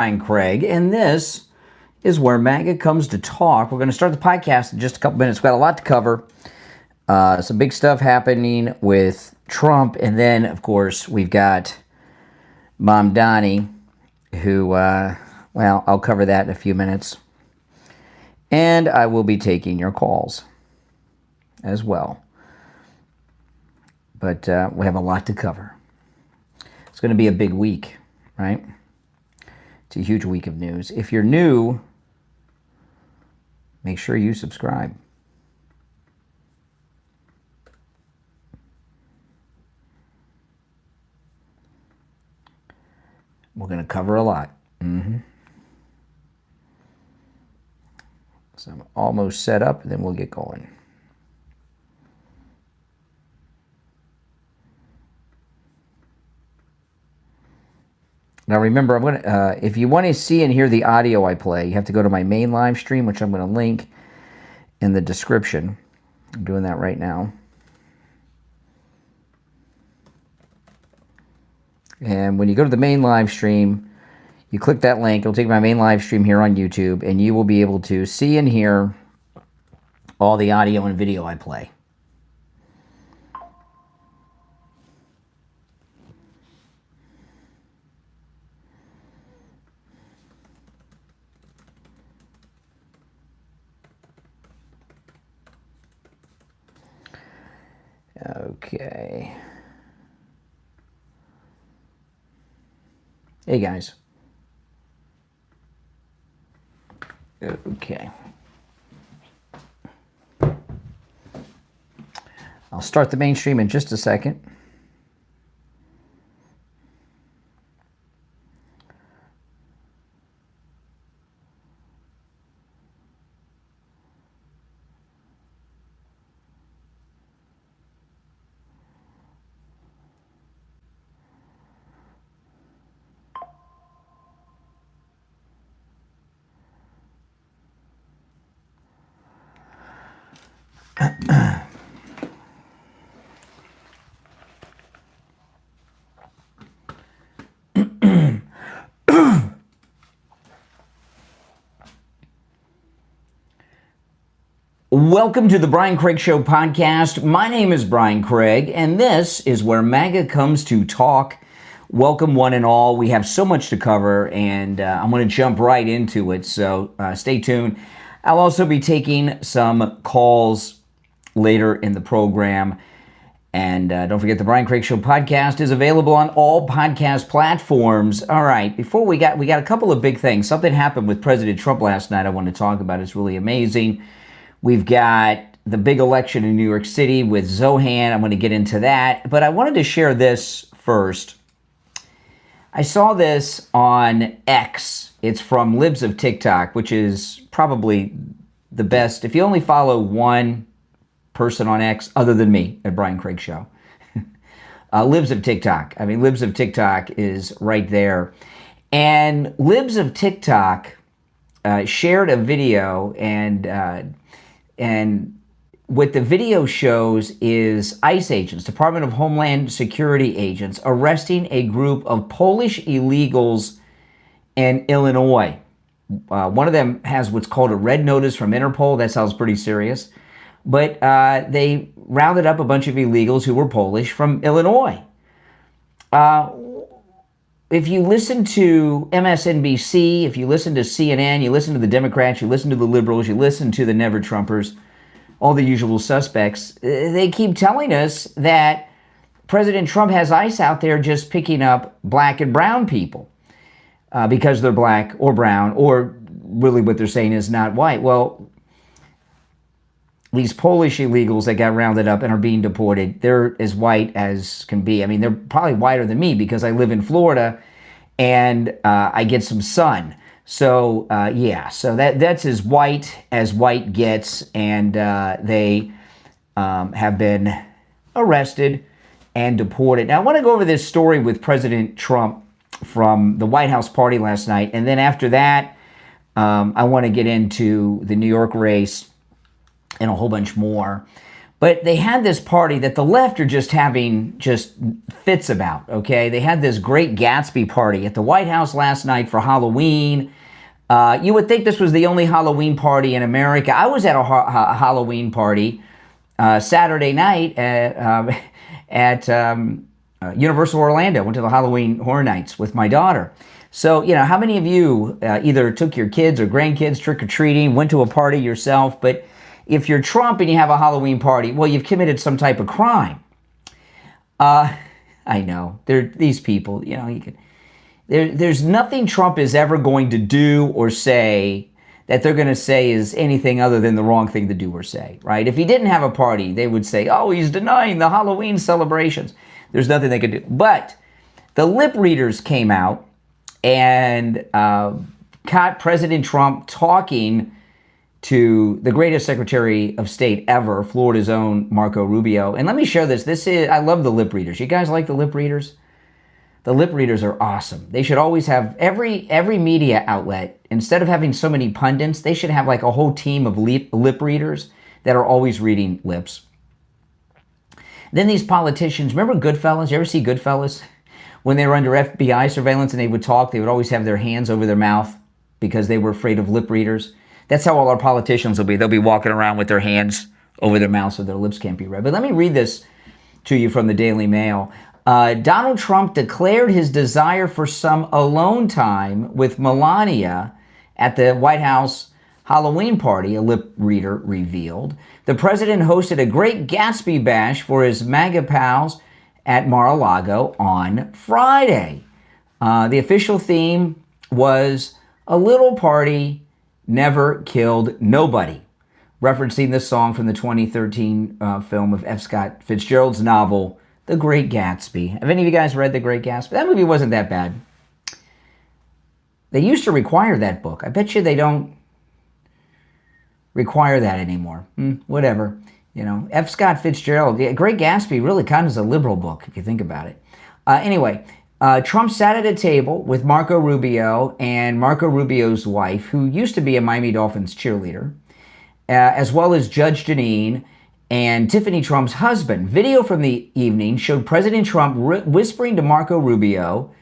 I'm Craig, and this is where MAGA comes to talk. We're going to start the podcast in just a couple minutes. We've got a lot to cover. Some big stuff happening with Trump, and then, of course, we've got Mamdani, who, well, I'll cover that in a few minutes. And I will be taking your calls as well. But we have a lot to cover. It's going to be a big week, right? It's a huge week of news. If you're new, make sure you subscribe. We're going to cover a lot. So I'm almost set up, and then we'll get going. Now remember, I'm going to, if you want to see and hear the audio I play, you have to go to my main live stream, which I'm going to link in the description. I'm doing that right now. And when you go to the main live stream, you click that link. It'll take my main live stream here on YouTube, and you will be able to see and hear all the audio and video I play. Okay. Hey, guys. Okay. I'll start the mainstream in just a second. Welcome to the Brian Craig Show podcast. My name is Brian Craig, and this is where MAGA comes to talk. Welcome, one and all. We have so much to cover, and I'm going to jump right into it, so stay tuned. I'll also be taking some calls later in the program. And don't forget, the Brian Craig Show podcast is available on all podcast platforms. All right, before we got a couple of big things. Something happened with President Trump last night I want to talk about. It's really amazing. We've got the big election in New York City with Zohran. I'm going to get into that. But I wanted to share this first. I saw this on X. It's from LeeZep TikTok, which is probably the best. If you only follow one person on X other than me at Brian Craig Show. LeeZep TikTok. I mean, LeeZep TikTok is right there. And LeeZep TikTok shared a video, and what the video shows is ICE agents, Department of Homeland Security agents, arresting a group of Polish illegals in Illinois. One of them has what's called a red notice from Interpol. That sounds pretty serious. But they rounded up a bunch of illegals who were Polish from Illinois. If you listen to MSNBC, if you listen to CNN, you listen to the Democrats, you listen to the liberals, you listen to the Never-Trumpers, all the usual suspects, they keep telling us that President Trump has ICE out there just picking up black and brown people because they're black or brown, or really what they're saying is not white. Well, these Polish illegals that got rounded up and are being deported, they're as white as can be. I mean, they're probably whiter than me because I live in Florida and I get some sun. So, yeah, so that's as white gets, and they have been arrested and deported. Now, I want to go over this story with President Trump from the White House party last night, and then after that, I want to get into the New York race and a whole bunch more. But they had this party that the left are just having just fits about, okay? They had this great Gatsby party at the White House last night for Halloween. You would think this was the only Halloween party in America. I was at a Halloween party Saturday night at Universal Orlando. Went to the Halloween Horror Nights with my daughter. So, how many of you either took your kids or grandkids trick-or-treating, went to a party yourself, but if you're Trump and you have a Halloween party, well, you've committed some type of crime. I know. These people, there's nothing Trump is ever going to do or say that they're going to say is anything other than the wrong thing to do or say, right? If he didn't have a party, they would say, oh, he's denying the Halloween celebrations. There's nothing they could do. But the lip readers came out and caught President Trump talking to the greatest Secretary of State ever, Florida's own Marco Rubio. And let me share this. I love the lip readers. You guys like the lip readers? The lip readers are awesome. They should always have, every media outlet, instead of having so many pundits, they should have like a whole team of lip readers that are always reading lips. Then these politicians, remember Goodfellas? You ever see Goodfellas? When they were under FBI surveillance and they would talk, they would always have their hands over their mouth because they were afraid of lip readers. That's how all our politicians will be. They'll be walking around with their hands over their mouths so their lips can't be read. But let me read this to you from the Daily Mail. Donald Trump declared his desire for some alone time with Melania at the White House Halloween party, a lip reader revealed. The president hosted a great Gatsby bash for his MAGA pals at Mar-a-Lago on Friday. The official theme was a little party never killed nobody, referencing this song from the 2013 film of F. Scott Fitzgerald's novel, The Great Gatsby. Have any of you guys read The Great Gatsby? That movie wasn't that bad. They used to require that book. I bet you they don't require that anymore. Whatever. F. Scott Fitzgerald, Great Gatsby really kind of is a liberal book, if you think about it. Anyway, Trump sat at a table with Marco Rubio and Marco Rubio's wife, who used to be a Miami Dolphins cheerleader, as well as Judge Jeanine and Tiffany Trump's husband. Video from the evening showed President Trump whispering to Marco Rubio,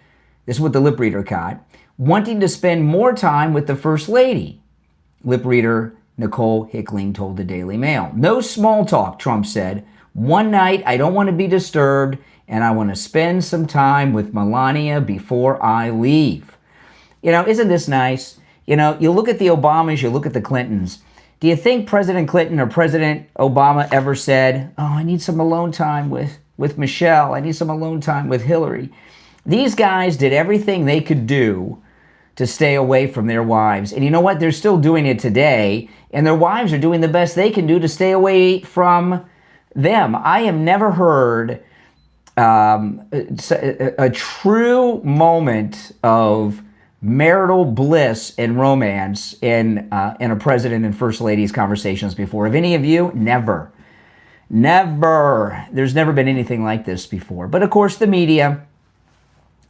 this is what the lip reader caught, wanting to spend more time with the First Lady. Lip reader Nicole Hickling told the Daily Mail. No small talk, Trump said. One night, I don't want to be disturbed, and I want to spend some time with Melania before I leave. Isn't this nice? You look at the Obamas, you look at the Clintons. Do you think President Clinton or President Obama ever said, oh, I need some alone time with Michelle. I need some alone time with Hillary. These guys did everything they could do to stay away from their wives. And you know what? They're still doing it today, and their wives are doing the best they can do to stay away from them. I have never heard a true moment of marital bliss and romance in a president and first lady's conversations before. Have any of you? Never. There's never been anything like this before. But of course, the media,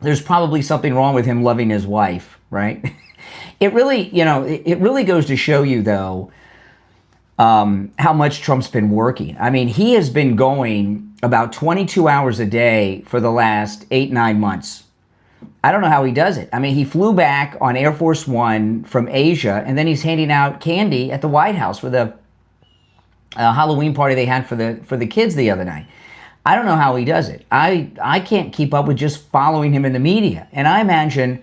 there's probably something wrong with him loving his wife, right? It really goes to show you, though, how much Trump's been working. I mean, he has been going about 22 hours a day for the last 8-9 months. I don't know how he does it. I mean, he flew back on Air Force One from Asia, and then he's handing out candy at the White House for the Halloween party they had for the kids the other night. I don't know how he does it. I can't keep up with just following him in the media. And I imagine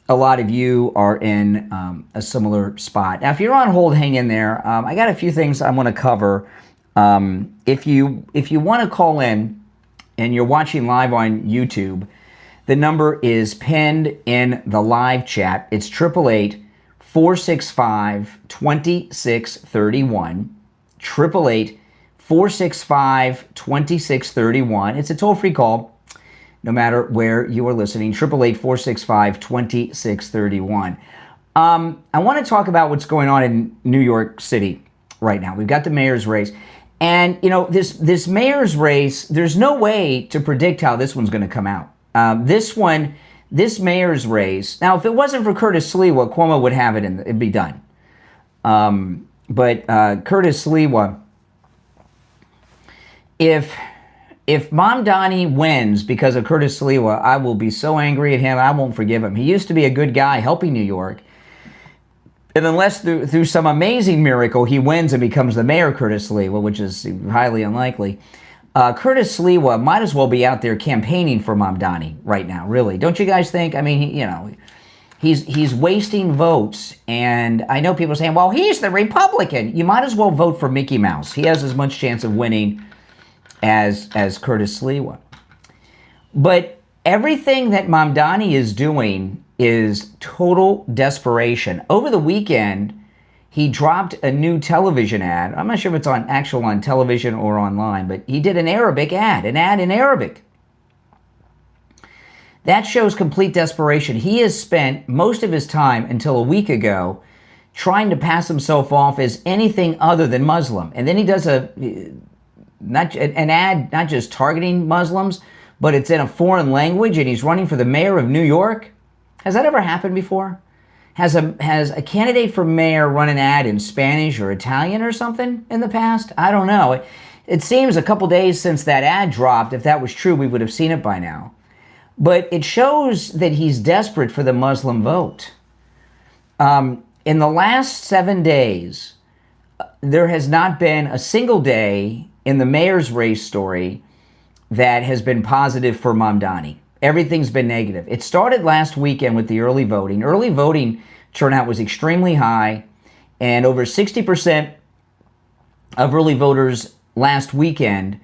a lot of you are in a similar spot. Now, if you're on hold, hang in there. I got a few things I want to cover. If you want to call in and you're watching live on YouTube, the number is pinned in the live chat. It's 888-465-2631. 888-465-2631. It's a toll-free call, no matter where you are listening. 888-465-2631. I want to talk about what's going on in New York City right now. We've got the mayor's race. And, this mayor's race, there's no way to predict how this one's going to come out. This mayor's race, now, if it wasn't for Curtis Sliwa, Cuomo would have it and it'd be done. But Curtis Sliwa if Mamdani wins because of Curtis Sliwa, I will be so angry at him. I won't forgive him. He used to be a good guy helping New York. And unless through some amazing miracle he wins and becomes the mayor, Curtis Sliwa, which is highly unlikely, Curtis Sliwa might as well be out there campaigning for Mamdani right now, really. Don't you guys think? I mean, he's wasting votes. And I know people are saying, well, he's the Republican. You might as well vote for Mickey Mouse. He has as much chance of winning as Curtis Sliwa. But everything that Mamdani is doing is total desperation. Over the weekend, he dropped a new television ad. I'm not sure if it's on television or online, but he did an Arabic ad, an ad in Arabic. That shows complete desperation. He has spent most of his time until a week ago trying to pass himself off as anything other than Muslim. And then he does an ad not just targeting Muslims, but it's in a foreign language, and he's running for the mayor of New York. Has that ever happened before? Has a candidate for mayor run an ad in Spanish or Italian or something in the past? I don't know. It seems a couple days since that ad dropped. If that was true, we would have seen it by now. But it shows that he's desperate for the Muslim vote. In the last 7 days, there has not been a single day in the mayor's race story that has been positive for Mamdani. Everything's been negative. It started last weekend with the early voting. Early voting turnout was extremely high, and over 60% of early voters last weekend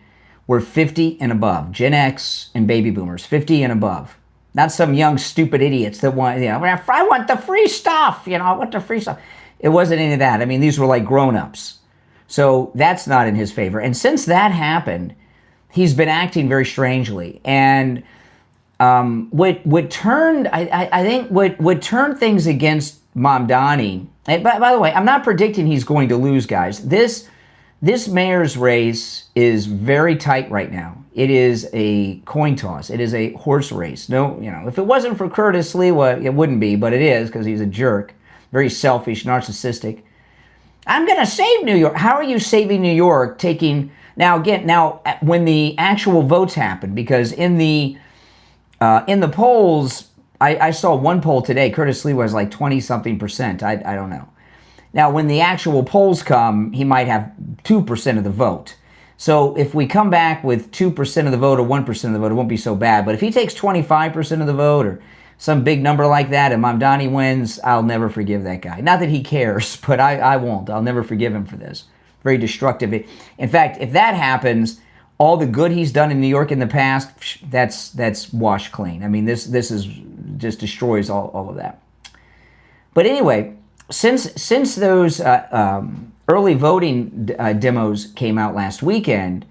were 50 and above. Gen X and baby boomers, 50 and above. Not some young, stupid idiots that want, I want the free stuff, I want the free stuff. It wasn't any of that. I mean, these were like grown-ups. So that's not in his favor. And since that happened, he's been acting very strangely. And what turned things against Mamdani, and by the way, I'm not predicting he's going to lose, guys. This mayor's race is very tight right now. It is a coin toss. It is a horse race. No, if it wasn't for Curtis Sliwa, it wouldn't be, but it is because he's a jerk, very selfish, narcissistic. I'm going to save New York. How are you saving New York? Now when the actual votes happen, because in the polls, I saw one poll today, Curtis Sliwa was like 20-something%. I don't know. Now, when the actual polls come, he might have 2% of the vote. So if we come back with 2% of the vote or 1% of the vote, it won't be so bad. But if he takes 25% of the vote or some big number like that and Mamdani wins, I'll never forgive that guy. Not that he cares, but I won't. I'll never forgive him for this. Very destructive. In fact, if that happens, all the good he's done in New York in the past, that's washed clean. I mean, this is just destroys all of that. But anyway, since those early voting demos came out last weekend,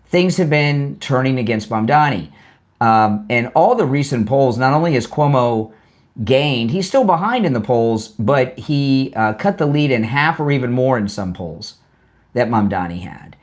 things have been turning against Mamdani. And all the recent polls, not only has Cuomo gained, he's still behind in the polls, but he cut the lead in half or even more in some polls that Mamdani had.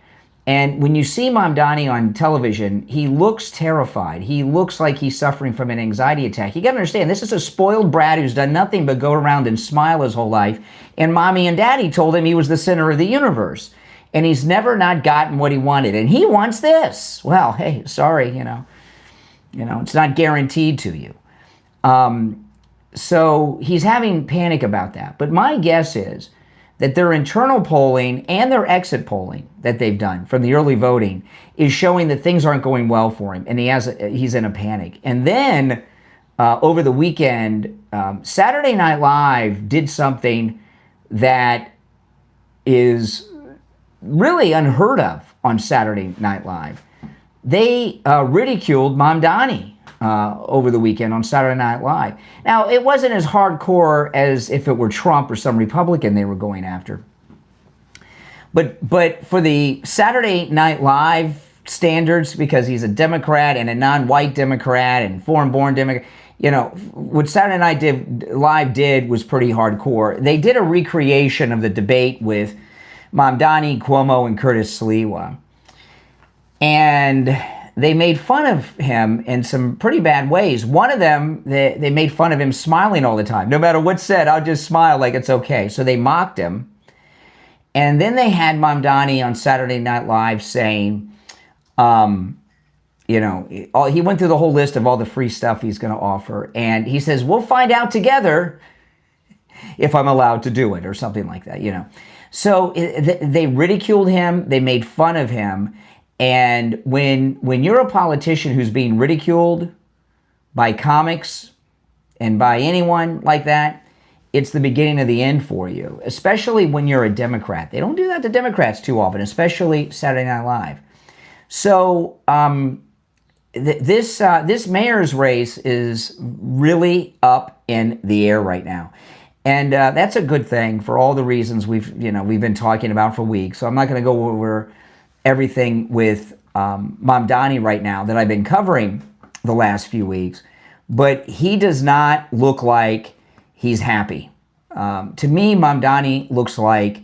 And when you see Mamdani on television, he looks terrified. He looks like he's suffering from an anxiety attack. You got to understand, this is a spoiled brat who's done nothing but go around and smile his whole life. And mommy and daddy told him he was the center of the universe. And he's never not gotten what he wanted. And he wants this. Well, hey, sorry, it's not guaranteed to you. So he's having panic about that. But my guess is that their internal polling and their exit polling that they've done from the early voting is showing that things aren't going well for him, and he's in a panic. And then over the weekend, Saturday Night Live did something that is really unheard of on Saturday Night Live. They ridiculed Mamdani over the weekend on Saturday Night Live. Now, it wasn't as hardcore as if it were Trump or some Republican they were going after. But for the Saturday Night Live standards, because he's a Democrat and a non-white Democrat and foreign-born Democrat, what Saturday Night Live did was pretty hardcore. They did a recreation of the debate with Mamdani, Cuomo, and Curtis Sliwa. And they made fun of him in some pretty bad ways. One of them, they made fun of him smiling all the time. No matter what's said, I'll just smile like it's okay. So they mocked him. And then they had Mamdani on Saturday Night Live saying, He went through the whole list of all the free stuff he's going to offer. And he says, we'll find out together if I'm allowed to do it or something like that, So they ridiculed him. They made fun of him. And when you're a politician who's being ridiculed by comics and by anyone like that, it's the beginning of the end for you, especially when you're a Democrat. They don't do that to Democrats too often, especially Saturday Night Live. So this mayor's race is really up in the air right now. And that's a good thing for all the reasons we've been talking about for weeks. So I'm not going to go over everything with Mamdani right now that I've been covering the last few weeks. But he does not look like he's happy. To me, Mamdani looks like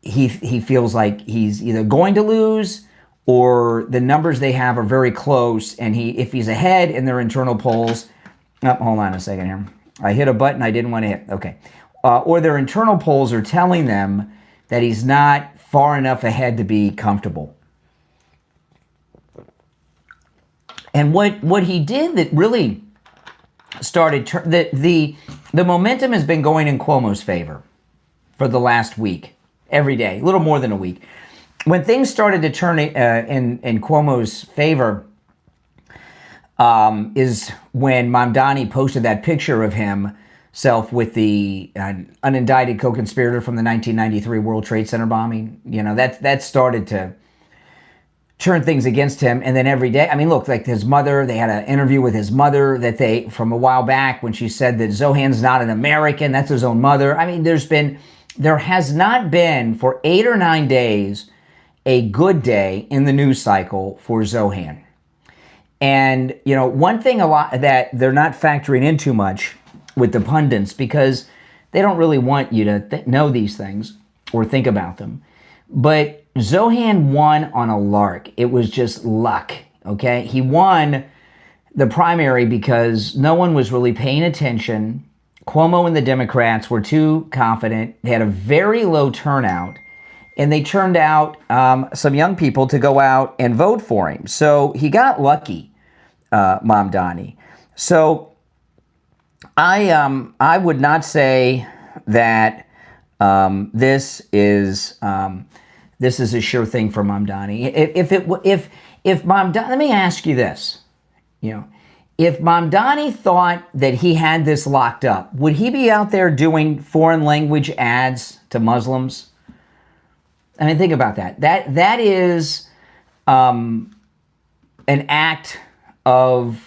he feels like he's either going to lose or the numbers they have are very close. And if he's ahead in their internal polls, hold on a second here. I hit a button I didn't want to hit. Okay. Or their internal polls are telling them that he's not far enough ahead to be comfortable. And what he did that really started, the momentum has been going in Cuomo's favor for the last week, every day, a little more than a week. When things started to turn in Cuomo's favor, is when Mamdani posted that picture of himself with the unindicted co-conspirator from the 1993 World Trade Center bombing. That started to turn things against him. And then every day, look, like his mother, they had an interview with his mother from a while back when she said that Zohran's not an American. That's his own mother. There has not been for 8 or 9 days a good day in the news cycle for Zohran. And, one thing a lot that they're not factoring in too much with the pundits because they don't really want you to know these things or think about them. But Zohran won on a lark. It was just luck, okay? He won the primary because no one was really paying attention. Cuomo and the Democrats were too confident. They had a very low turnout. And they turned out some young people to go out and vote for him. So he got lucky, Mamdani. So I would not say that this is a sure thing for Mamdani. If Mamdani, let me ask you this, if Mamdani thought that he had this locked up, would he be out there doing foreign language ads to Muslims? Think about that. That is an act of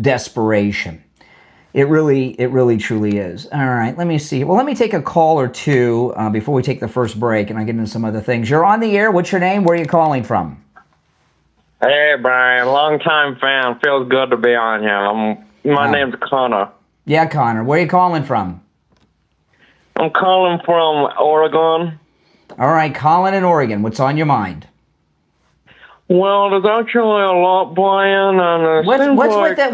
desperation. It really truly is. All right, let me see. Well, let me take a call or two before we take the first break, and I get into some other things. You're on the air. What's your name? Where are you calling from? Hey, Brian. Long-time fan. Feels good to be on here. My name's Connor. Yeah, Connor. Where are you calling from? I'm calling from Oregon. All right, Colin in Oregon. What's on your mind? Well, there's actually a lot, Brian. And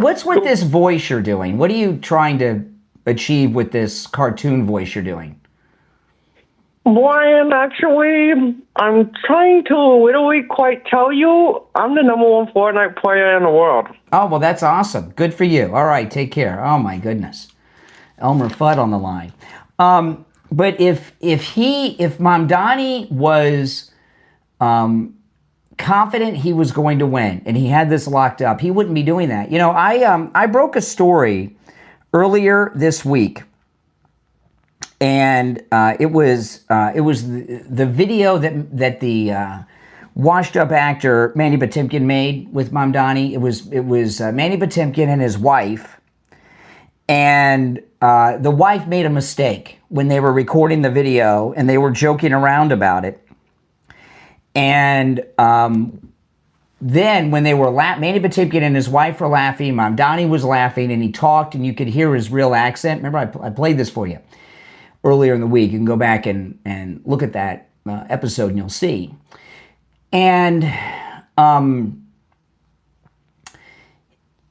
what's with this voice you're doing? What are you trying to achieve with this cartoon voice you're doing? Brian, actually, I'm trying to literally quite tell you I'm the #1 Fortnite player in the world. Oh, well, that's awesome. Good for you. All right, take care. Oh, my goodness. Elmer Fudd on the line. But if Mamdani was confident he was going to win and he had this locked up, he wouldn't be doing that. I broke a story earlier this week, and it was the video that the washed up actor Mandy Patinkin made with Mamdani. It was Mandy Patinkin and his wife, and the wife made a mistake when they were recording the video, and they were joking around about it. And then when they were Mandy Patinkin and his wife were laughing, Mamdani was laughing, and he talked, and you could hear his real accent. Remember, I played this for you earlier in the week. You can go back and look at that episode, and you'll see. And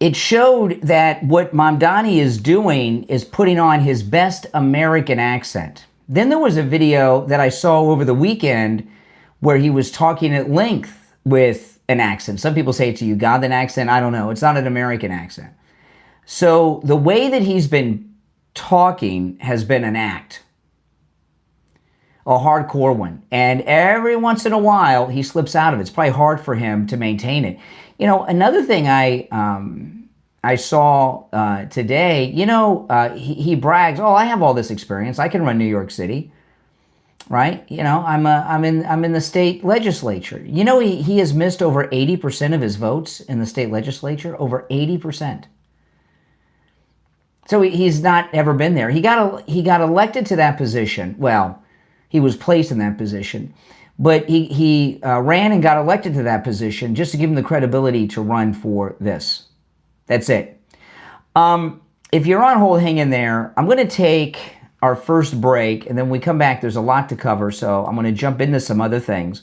it showed that what Mamdani is doing is putting on his best American accent. Then there was a video that I saw over the weekend where he was talking at length with an accent. Some people say it's a Ugandan accent. I don't know. It's not an American accent. So the way that he's been talking has been an act, a hardcore one. And every once in a while, he slips out of it. It's probably hard for him to maintain it. You know, another thing I saw today, you know, he brags, oh, I have all this experience. I can run New York City, right? You know, I'm in the state legislature. You know, he has missed over 80% of his votes in the state legislature, over 80%. So he's not ever been there. He got elected to that position. Well, he was placed in that position, but he ran and got elected to that position just to give him the credibility to run for this. That's it. If you're on hold, hang in there. I'm going to take our first break, and then when we come back, there's a lot to cover, so I'm going to jump into some other things.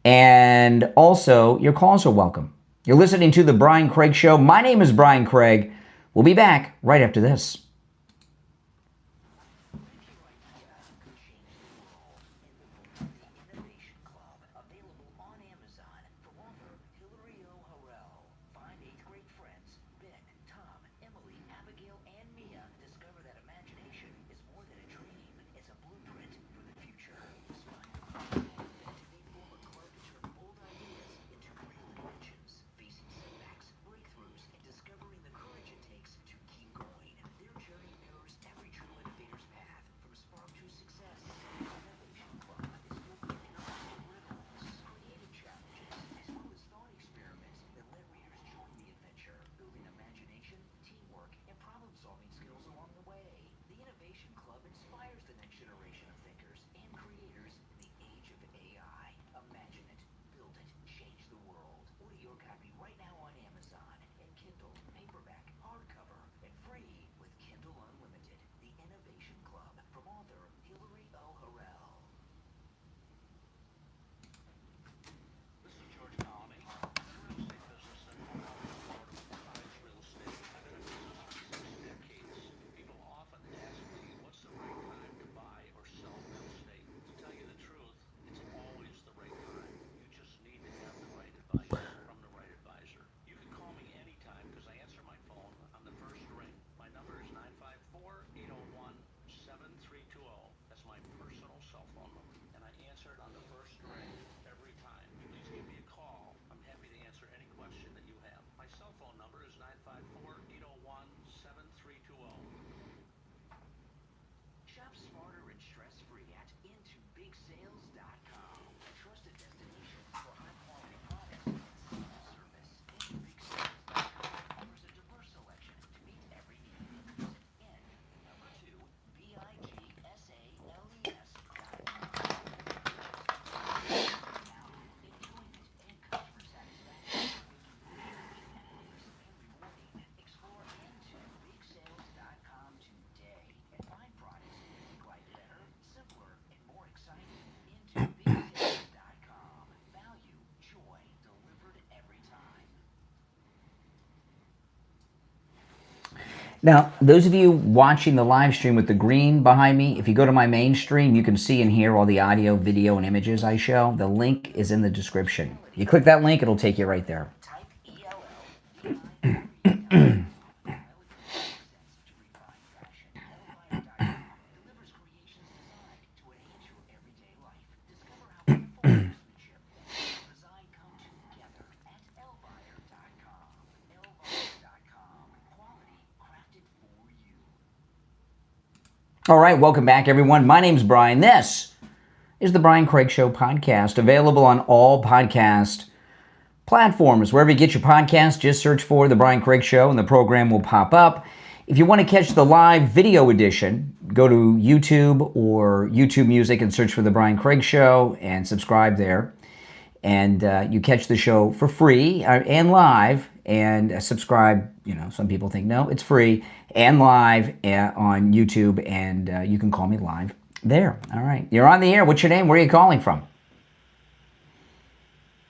And also, your calls are welcome. You're listening to The Brian Craig Show. My name is Brian Craig. We'll be back right after this. Now, those of you watching the live stream with the green behind me, if you go to my main stream, you can see and hear all the audio, video, and images I show. The link is in the description. You click that link, it'll take you right there. All right, welcome back, everyone. My name's Brian. This is the Brian Craig Show podcast, available on all podcast platforms. Wherever you get your podcast, just search for the Brian Craig Show and the program will pop up. If you want to catch the live video edition, go to YouTube or YouTube Music and search for the Brian Craig Show and subscribe there. And you catch the show for free and live. And subscribe, you know, some people think, no, it's free and live on YouTube, and you can call me live there. All right. You're on the air. What's your name? Where are you calling from?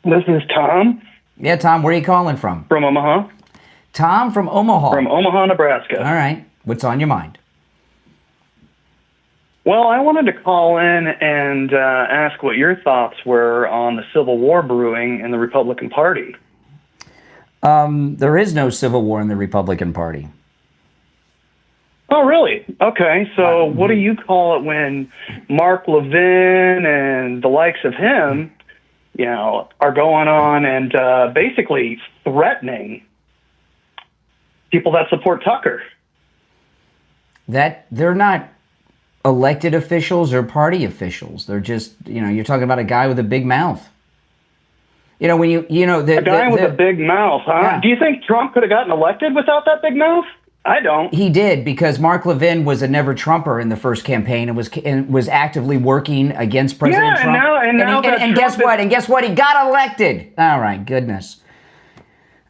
This is Tom. Yeah, Tom, where are you calling from? From Omaha. Tom from Omaha. From Omaha, Nebraska. All right. What's on your mind? Well, I wanted to call in and ask what your thoughts were on the Civil War brewing in the Republican Party. There is no civil war in the Republican Party. Oh, really? Okay. So what do you call it when Mark Levin and the likes of him, are going on and basically threatening people that support Tucker? That they're not elected officials or party officials. They're just, you're talking about a guy with a big mouth. A guy with a big mouth, huh? Yeah. Do you think Trump could have gotten elected without that big mouth? I don't. He did, because Mark Levin was a never Trumper in the first campaign and was actively working against President Trump. And guess what? And guess what? He got elected. All right, goodness.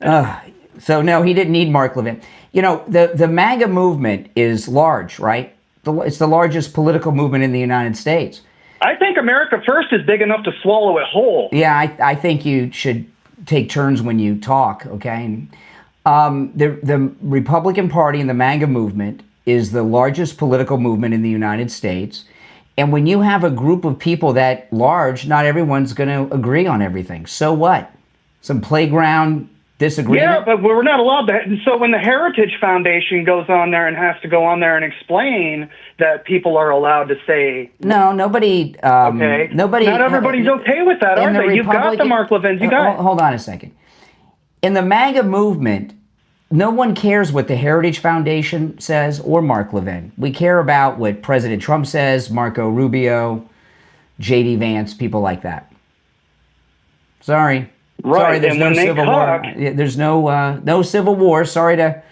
So no, he didn't need Mark Levin. The MAGA movement is large, right? It's the largest political movement in the United States. I think America First is big enough to swallow it whole. Yeah, I think you should take turns when you talk, okay? The Republican Party and the MAGA movement is the largest political movement in the United States. And when you have a group of people that large, not everyone's going to agree on everything. So what? Some playground disagreement? Yeah, but we're not allowed that. And so when the Heritage Foundation goes on there and has to go on there and explain that people are allowed to say... No, nobody... okay. Nobody... Not everybody's okay with that, are they? You've got the Mark Levins. You got... Hold on a second. In the MAGA movement, no one cares what the Heritage Foundation says or Mark Levin. We care about what President Trump says, Marco Rubio, J.D. Vance, people like that. Sorry. Right. Sorry, there's and no when they civil talk, war. There's no civil war. Sorry to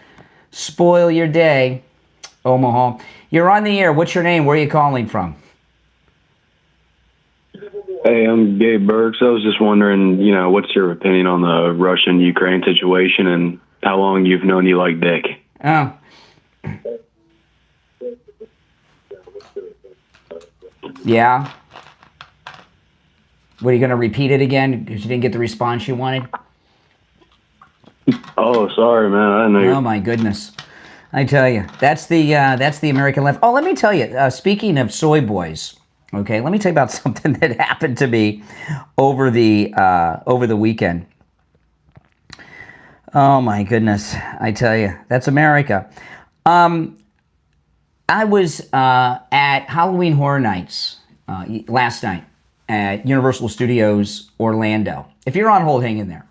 spoil your day, Omaha. You're on the air. What's your name? Where are you calling from? Hey, I'm Gabe Burks. I was just wondering, what's your opinion on the Russian-Ukraine situation and how long you've known you like Dick? Oh. Yeah. What, are you going to repeat it again because you didn't get the response you wanted? Oh, sorry, man. I didn't know. Oh my goodness! I tell you, that's the American left. Oh, let me tell you. Speaking of soy boys, okay, let me tell you about something that happened to me over the weekend. Oh my goodness! I tell you, that's America. I was at Halloween Horror Nights last night at Universal Studios Orlando. If you're on hold, hang in there.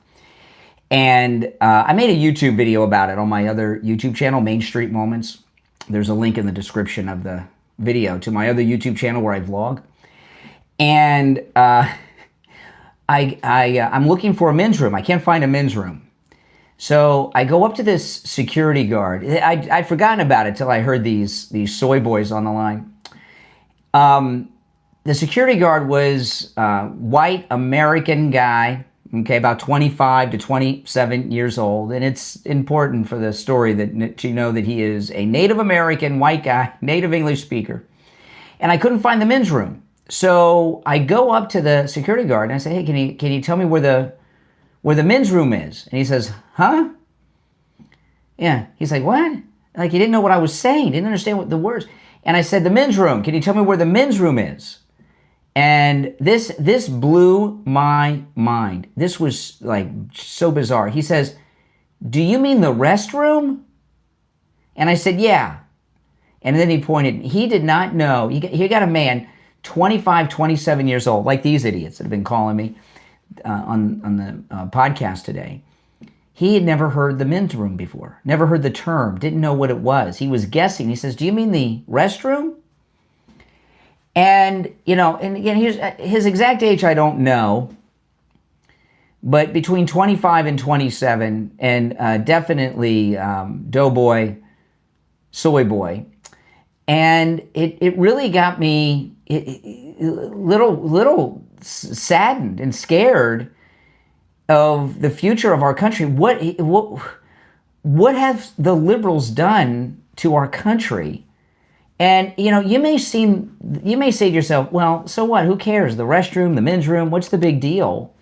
And I made a YouTube video about it on my other YouTube channel, Main Street Moments. There's a link in the description of the video to my other YouTube channel where I vlog. And I'm looking for a men's room. I can't find a men's room. So I go up to this security guard. I'd forgotten about it till I heard these soy boys on the line. The security guard was a white American guy, okay, about 25 to 27 years old. And it's important for the story to know that he is a Native American white guy, native English speaker. And I couldn't find the men's room. So I go up to the security guard and I say, hey, can you tell me where the men's room is? And he says, huh? Yeah. He's like, what? Like, he didn't know what I was saying. Didn't understand what the words. And I said, the men's room. Can you tell me where the men's room is? And this blew my mind. This was like so bizarre. He says, do you mean the restroom? And I said, yeah. And then he pointed. He did not know. He got a man, 25, 27 years old, like these idiots that have been calling me on the podcast today. He had never heard the men's room before, never heard the term, didn't know what it was. He was guessing. He says, do you mean the restroom? And, and again, his exact age I don't know, but between 25 and 27, and definitely doughboy, soy boy. And it really got me little saddened and scared of the future of our country. What have the liberals done to our country? And you may say to yourself, well, so what? Who cares? The restroom, the men's room, what's the big deal?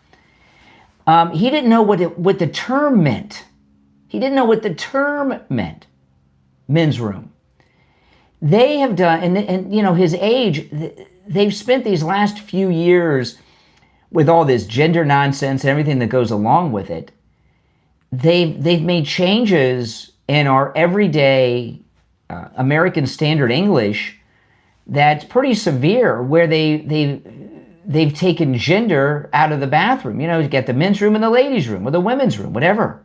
He didn't know what the term meant. He didn't know what the term meant. Men's room. they have done, and you know, his age, they've spent these last few years with all this gender nonsense and everything that goes along with it. They've made changes in our everyday American Standard English that's pretty severe, where they've taken gender out of the bathroom. You know, you get the men's room and the ladies' room, or the women's room, whatever.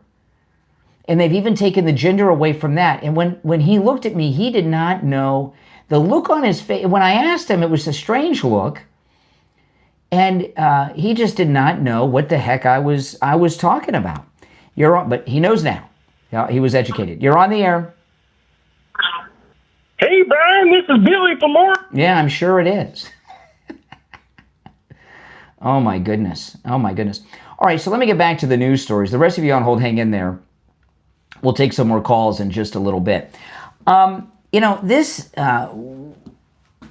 And they've even taken the gender away from that. And when he looked at me, he did not know. The look on his face, when I asked him, it was a strange look. And he just did not know what the heck I was talking about. You're on, but he knows now. He was educated. You're on the air. Hey, Brian, this is Billy from Oregon. Yeah, I'm sure it is. Oh, my goodness. Oh, my goodness. All right, so let me get back to the news stories. The rest of you on hold, hang in there. We'll take some more calls in just a little bit. You know, this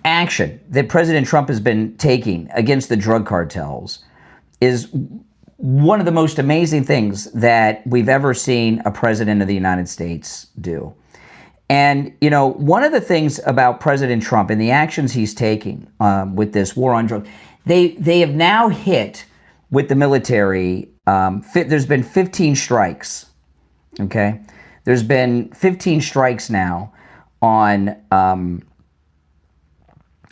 action that President Trump has been taking against the drug cartels is one of the most amazing things that we've ever seen a president of the United States do. And, you know, one of the things about President Trump and the actions he's taking with this war on drugs, they have now hit with the military. There's been 15 strikes. Okay, there's been 15 strikes now on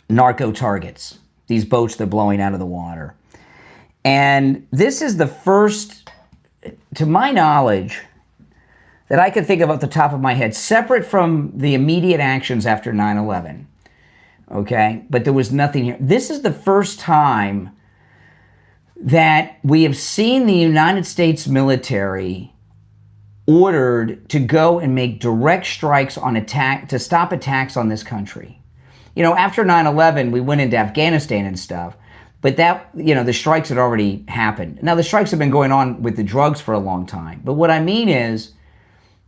narco targets, these boats they're blowing out of the water. And this is the first, to my knowledge, that I can think of off the top of my head, separate from the immediate actions after 9/11. Okay, but there was nothing here. This is the first time that we have seen the United States military ordered to go and make direct strikes on attack to stop attacks on this country. You know, after 9/11, we went into Afghanistan and stuff, but that, you know, the strikes had already happened. Now, the strikes have been going on with the drugs for a long time. But what I mean is,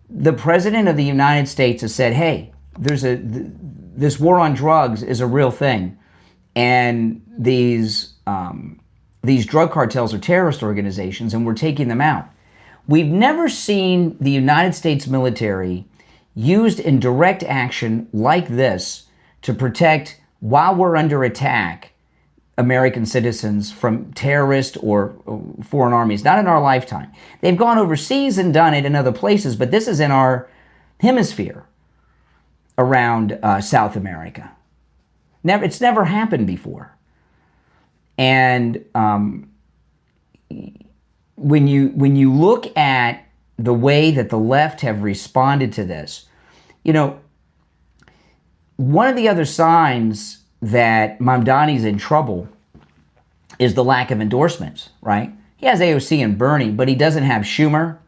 the president of the United States has said, hey, this war on drugs is a real thing. And these drug cartels are terrorist organizations, and we're taking them out. We've never seen the United States military used in direct action like this to protect, while we're under attack, American citizens from terrorist or foreign armies. Not in our lifetime. They've gone overseas and done it in other places, but this is in our hemisphere around South America. It's never happened before. And when you look at the way that the left have responded to this, you know, one of the other signs that Mamdani's in trouble is the lack of endorsements, right? He has AOC and Bernie, but he doesn't have Schumer.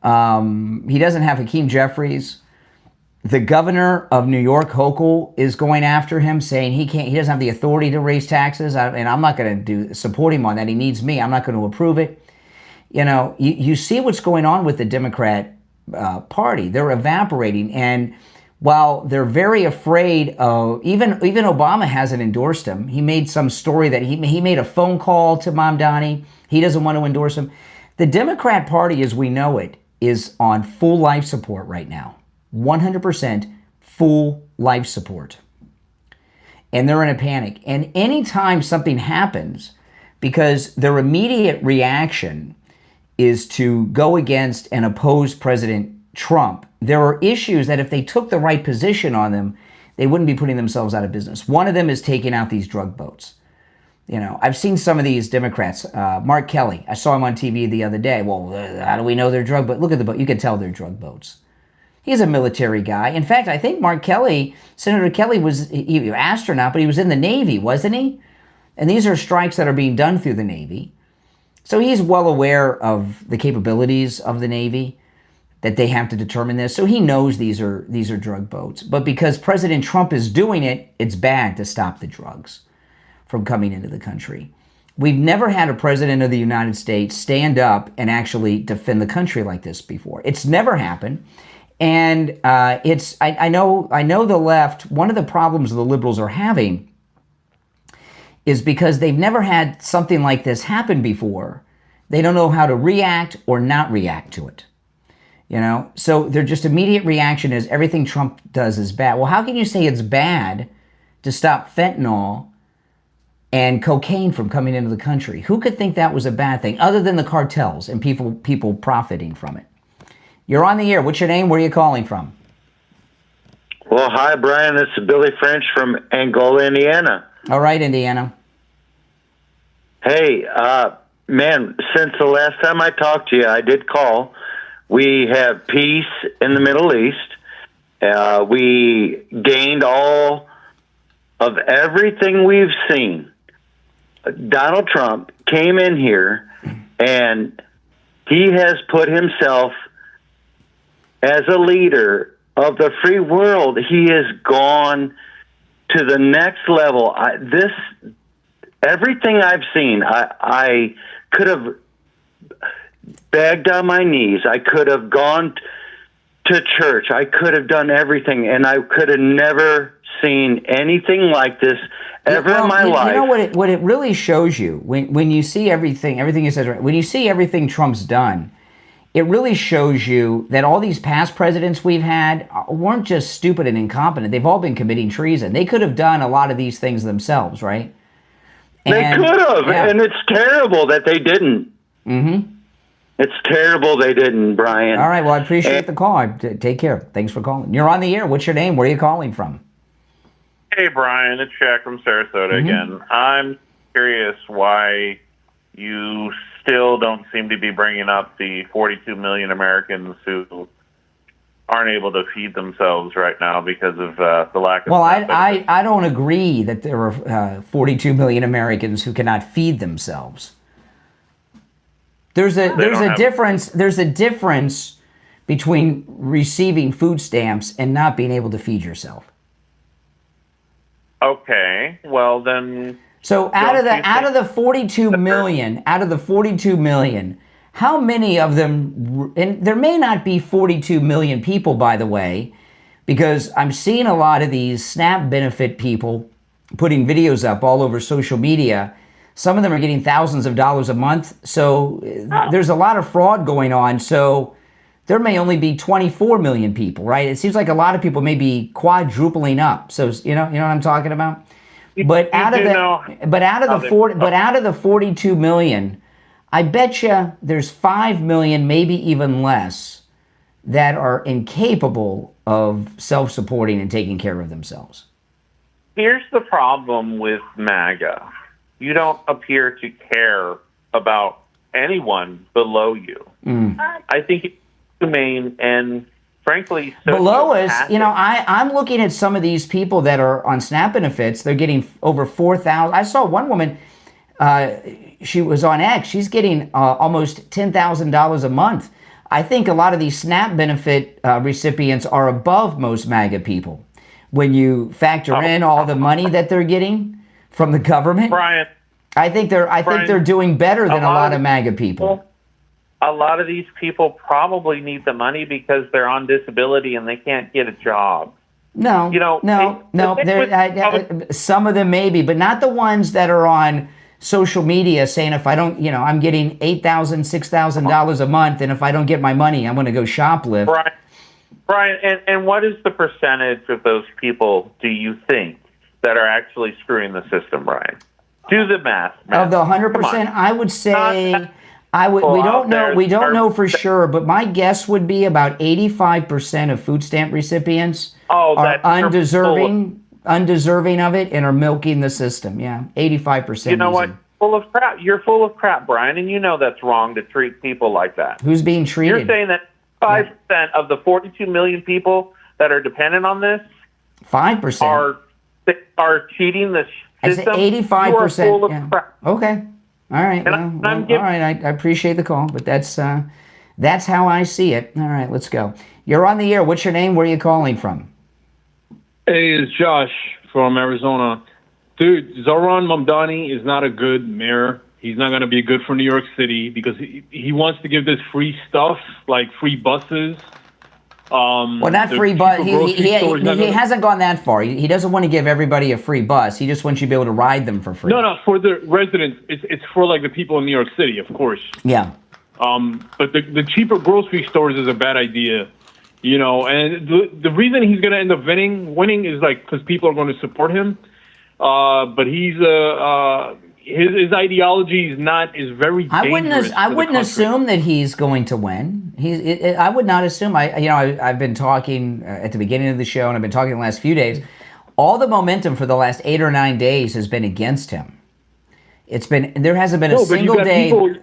He doesn't have Hakeem Jeffries. The governor of New York, Hochul, is going after him, saying he doesn't have the authority to raise taxes, and I'm not going to support him on that. He needs me. I'm not going to approve it. You know, you see what's going on with the Democrat Party. They're evaporating, and while they're very afraid of, even Obama hasn't endorsed him. He made some story that he made a phone call to Mamdani. He doesn't want to endorse him. The Democrat Party, as we know it, is on full life support right now. 100% full life support. And they're in a panic. And anytime something happens, because their immediate reaction is to go against and oppose President Trump, there are issues that if they took the right position on them, they wouldn't be putting themselves out of business. One of them is taking out these drug boats. You know, I've seen some of these Democrats. Mark Kelly, I saw him on TV the other day. Well, how do we know they're drug boats? Look at the boat. You can tell they're drug boats. He's a military guy. In fact, I think Mark Kelly, Senator Kelly, was an astronaut, but he was in the Navy, wasn't he? And these are strikes that are being done through the Navy. So he's well aware of the capabilities of the Navy, that they have to determine this. So he knows these are drug boats. But because President Trump is doing it, it's bad to stop the drugs from coming into the country. We've never had a president of the United States stand up and actually defend the country like this before. It's never happened. And I know the left, one of the problems the liberals are having is because they've never had something like this happen before. They don't know how to react or not react to it. You know, so their just immediate reaction is everything Trump does is bad. Well, how can you say it's bad to stop fentanyl and cocaine from coming into the country? Who could think that was a bad thing other than the cartels and people profiting from it? You're on the air. What's your name? Where are you calling from? Well, hi, Brian. This is Billy French from Angola, Indiana. All right, Indiana. Hey, man, since the last time I talked to you, I did call. We have peace in the Middle East. We gained all of everything we've seen. Donald Trump came in here, and he has put himself as a leader of the free world. He has gone to the next level. Everything I've seen, I could have begged on my knees. I could have gone to church. I could have done everything, and I could have never seen anything like this ever in my life. You know what it really shows you when you see everything you said, right? When you see everything Trump's done, it really shows you that all these past presidents we've had weren't just stupid and incompetent. They've all been committing treason. They could have done a lot of these things themselves, right? They could have, and it's terrible that they didn't. Mm-hmm. It's terrible they didn't, Brian. All right, well, I appreciate the call. Take care. Thanks for calling. You're on the air. What's your name? Where are you calling from? Hey, Brian. It's Shaq from Sarasota again. I'm curious why you still don't seem to be bringing up the 42 million Americans who aren't able to feed themselves right now because of the lack of... Well, I don't agree that there are 42 million Americans who cannot feed themselves. There's a difference between receiving food stamps and not being able to feed yourself. Okay, well then... So out of the 42 million, how many of them, and there may not be 42 million people, by the way, because I'm seeing a lot of these SNAP benefit people putting videos up all over social media. Some of them are getting thousands of dollars a month. So there's a lot of fraud going on. So there may only be 24 million people, right? It seems like a lot of people may be quadrupling up. So you know what I'm talking about? But out of the 42 million, I bet you there's 5 million, maybe even less, that are incapable of self-supporting and taking care of themselves. Here's the problem with MAGA. You don't appear to care about anyone below you. I think it's humane and, frankly, below us, I'm looking at some of these people that are on SNAP benefits. They're getting over $4,000. I saw one woman, she was on X. She's getting almost $10,000 a month. I think a lot of these SNAP benefit recipients are above most MAGA people when you factor in all the money that they're getting from the government. Brian, I think they're doing better than a lot of MAGA people. A lot of these people probably need the money because they're on disability and they can't get a job. No. Some of them maybe, but not the ones that are on social media saying if I don't, I'm getting $8,000, $6,000 a month, and if I don't get my money, I'm going to go shoplift. Brian, and what is the percentage of those people do you think that are actually screwing the system, Brian? Do the math. Of the 100%, I would say, we don't know for sure, but my guess would be about 85% of food stamp recipients are undeserving of it and are milking the system. Yeah, 85%. You know what? Full of crap. You're full of crap, Brian, and you know that's wrong to treat people like that. Who's being treated? You're saying that 5% of the 42 million people that are dependent on this 5% are cheating the system. I say 85%. You are full of crap. Okay. All right. All right. I appreciate the call, but that's how I see it. All right, let's go. You're on the air. What's your name? Where are you calling from? Hey, it's Josh from Arizona. Dude, Zohran Mamdani is not a good mayor. He's not going to be good for New York City because he wants to give this free stuff, like free buses. Well, not free bus. He hasn't gone that far. He doesn't want to give everybody a free bus. He just wants you to be able to ride them for free. No, for the residents. It's for like the people in New York City, of course. Yeah. But the cheaper grocery stores is a bad idea. You know, and the reason he's going to end up winning is like because people are going to support him. But he's his ideology is very dangerous. I wouldn't assume that he's going to win. I would not assume. I've been talking at the beginning of the show, and I've been talking the last few days. All the momentum for the last 8 or 9 days has been against him. There hasn't been a single day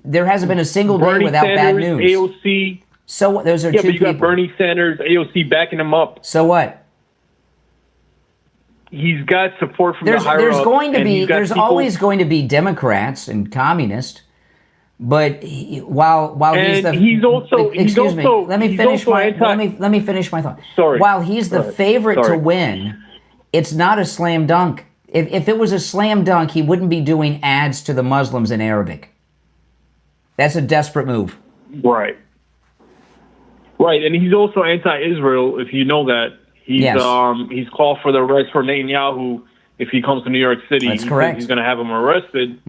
there hasn't been a single day without bad news. AOC. So those are two but you people. got Bernie Sanders, AOC backing him up. So what? He's got support from there's the higher ups. There's always going to be Democrats and communists, but while he's also let me finish my thought. Sorry. While he's the favorite to win, it's not a slam dunk. If it was a slam dunk, he wouldn't be doing ads to the Muslims in Arabic. That's a desperate move. Right. Right, and he's also anti-Israel, if you know that. He's called for the arrest for Netanyahu if he comes to New York City. That's correct. He's going to have him arrested,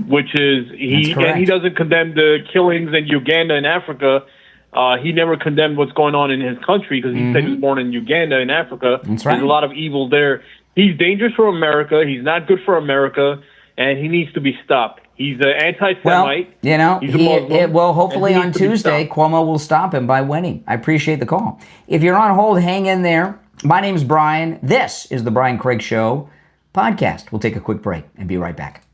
which is he doesn't condemn the killings in Uganda and Africa. He never condemned what's going on in his country because he said he was born in Uganda in Africa. That's right. There's a lot of evil there. He's dangerous for America. He's not good for America, and he needs to be stopped. He's an anti-Semite. Well, you know, he's a Muslim, hopefully on Tuesday, Cuomo will stop him by winning. I appreciate the call. If you're on hold, hang in there. My name's Brian. This is the Brian Craig Show podcast. We'll take a quick break and be right back.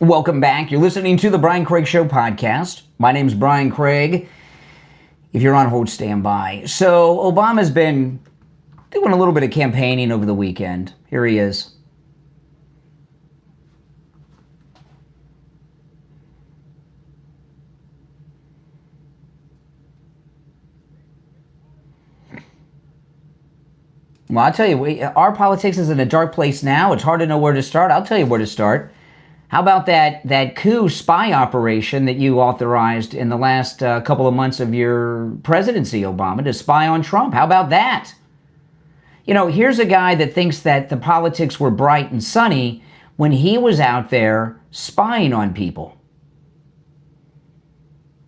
Welcome back. You're listening to the Brian Craig Show podcast. My name's Brian Craig. If you're on hold, stand by. So Obama's been doing a little bit of campaigning over the weekend. Here he is. Well, I'll tell you, our politics is in a dark place now. It's hard to know where to start. I'll tell you where to start. How about that coup spy operation that you authorized in the last couple of months of your presidency, Obama, to spy on Trump? How about that? You know, here's a guy that thinks that the politics were bright and sunny when he was out there spying on people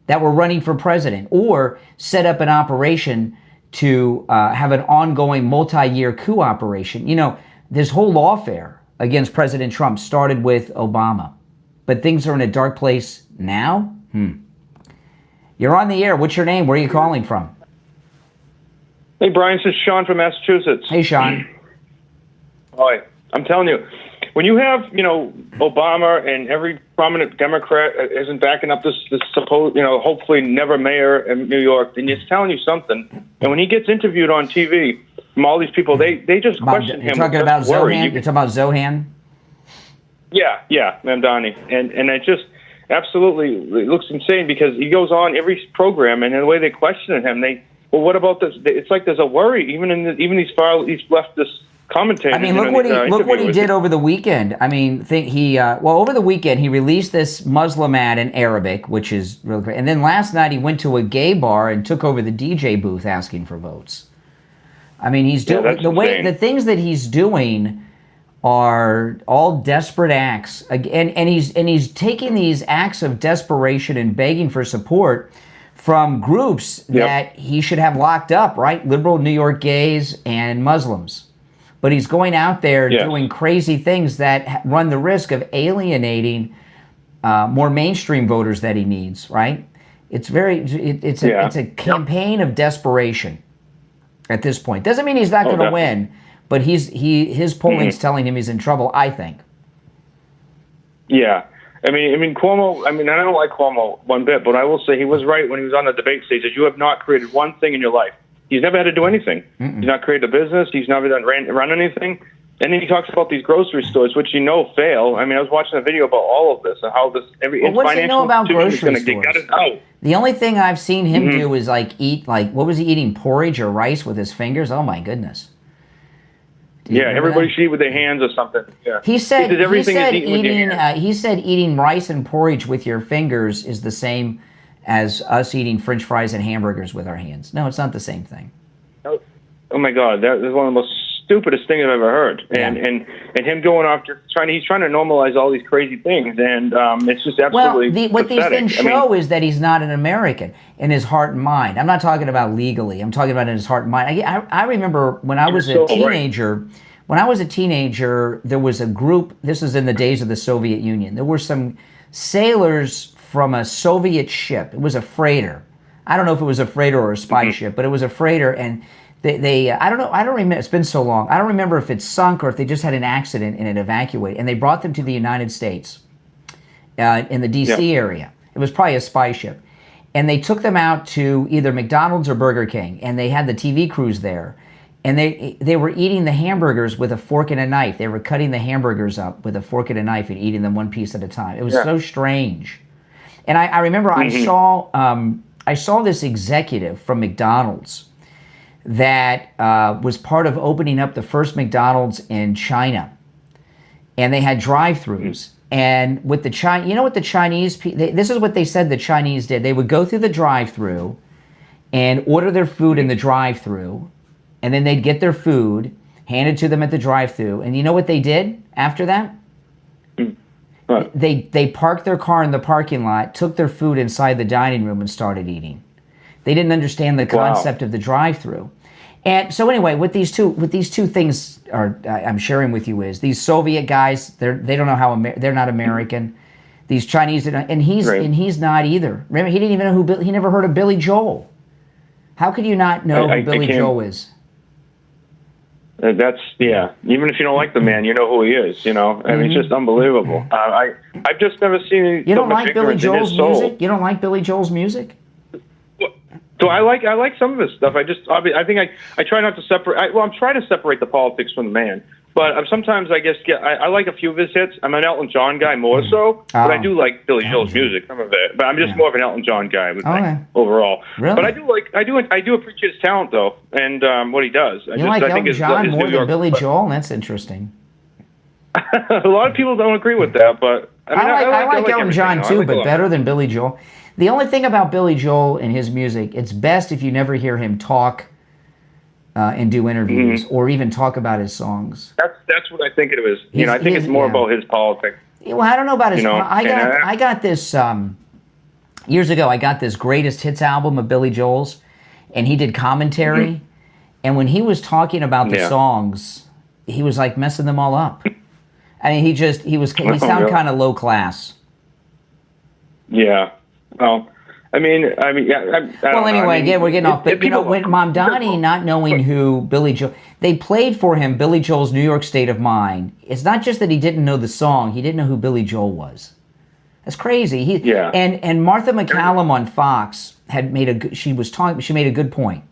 that were running for president, or set up an operation to have an ongoing multi-year coup operation. You know, this whole lawfare against President Trump started with Obama, but things are in a dark place now. You're on the air. What's your name? Where are you calling from? Hey, Brian, this is Sean from Massachusetts. Hey, Sean. Hi. I'm telling you, when you have, Obama and every prominent Democrat isn't backing up this supposed, hopefully never mayor in New York, then it's telling you something. And when he gets interviewed on TV from all these people, they just question him. You're talking about Zohran? You're talking about Zohran? Yeah, Mamdani. And it just absolutely it looks insane because he goes on every program, and the way they question him, well, what about this? It's like there's a worry, even these leftist commentators. I mean, look what he did over the weekend. I mean, over the weekend he released this Muslim ad in Arabic, which is really great. And then last night he went to a gay bar and took over the DJ booth asking for votes. I mean, he's doing the things that he's doing are all desperate acts, and he's taking these acts of desperation and begging for support from groups that he should have locked up, right? Liberal New York gays and Muslims. But he's going out there doing crazy things that run the risk of alienating more mainstream voters that he needs, right? It's a campaign of desperation at this point. Doesn't mean he's not going to win, but his polling's telling him he's in trouble, I think. Yeah. I mean, Cuomo, I don't like Cuomo one bit, but I will say he was right when he was on the debate stage that you have not created one thing in your life. He's never had to do anything. He's not created a business. He's never run anything. And then he talks about these grocery stores, which fail. I mean, I was watching a video about all of this and how this what's he know about grocery stores? Get it out. The only thing I've seen him do is eat what was he eating, porridge or rice with his fingers? Oh my goodness. Everybody should eat with their hands or something. Yeah. He said eating rice and porridge with your fingers is the same as us eating French fries and hamburgers with our hands. No, it's not the same thing. Oh my God, that is one of the most stupidest things I've ever heard. Yeah. And him going after he's trying to normalize all these crazy things, and it's just absolutely what these things show is that he's not an American in his heart and mind. I'm not talking about legally. I'm talking about in his heart and mind. I remember when I was a teenager. Right. When I was a teenager, there was a group. This is in the days of the Soviet Union. There were some sailors from a Soviet ship. It was a freighter. I don't know if it was a freighter or a spy ship, but it was a freighter, and they I don't know. I don't remember. It's been so long. I don't remember if it sunk or if they just had an accident and it evacuated. And they brought them to the United States in the D.C. area. It was probably a spy ship, and they took them out to either McDonald's or Burger King, and they had the TV crews there. And they were eating the hamburgers with a fork and a knife. They were cutting the hamburgers up with a fork and a knife and eating them one piece at a time. It was so strange. And I remember I saw this executive from McDonald's that was part of opening up the first McDonald's in China. And they had drive-thrus. And with the Chinese, you know what the Chinese, this is what they said the Chinese did. They would go through the drive-thru and order their food in the drive-thru. And then they'd get their food handed to them at the drive-thru. And you know what they did after that? What? They parked their car in the parking lot, took their food inside the dining room, and started eating. They didn't understand the concept of the drive-thru. And so anyway, what these two things are I'm sharing with you is these Soviet guys, they don't know how they're not American. These Chinese, and he's not either. Remember, he didn't even know he never heard of Billy Joel. How could you not know who Billy Joel is? That's even if you don't like the man, you know who he is. I mean, it's just unbelievable. I've just never seen. You don't like Billy Joel's music? You don't like Billy Joel's music? So I like some of his stuff. I think I try not to separate. I'm trying to separate the politics from the man. But sometimes I guess I like a few of his hits. I'm an Elton John guy more so, but I do like Billy Joel's music, some of it. But I'm just more of an Elton John guy, I would think, overall. Really? But I do appreciate his talent though, and what he does. You like Elton John more than Billy Joel? That's interesting. A lot of people don't agree with that, but I mean, I like Elton John too, like but better than Billy Joel. The only thing about Billy Joel and his music, it's best if you never hear him talk and do interviews or even talk about his songs. That's what I think it is. I think it's more about his politics. Well, I don't know about his. I got this years ago. I got this greatest hits album of Billy Joel's, and he did commentary. And when he was talking about the songs, he was like messing them all up. I mean, he sounded kind of low class. Yeah. Well, I mean, yeah. Well, anyway, again, we're getting off. But when Mamdani, not knowing who Billy Joel, they played for him Billy Joel's New York State of Mind. It's not just that he didn't know the song; he didn't know who Billy Joel was. That's crazy. And Martha McCallum on Fox had made she made a good point.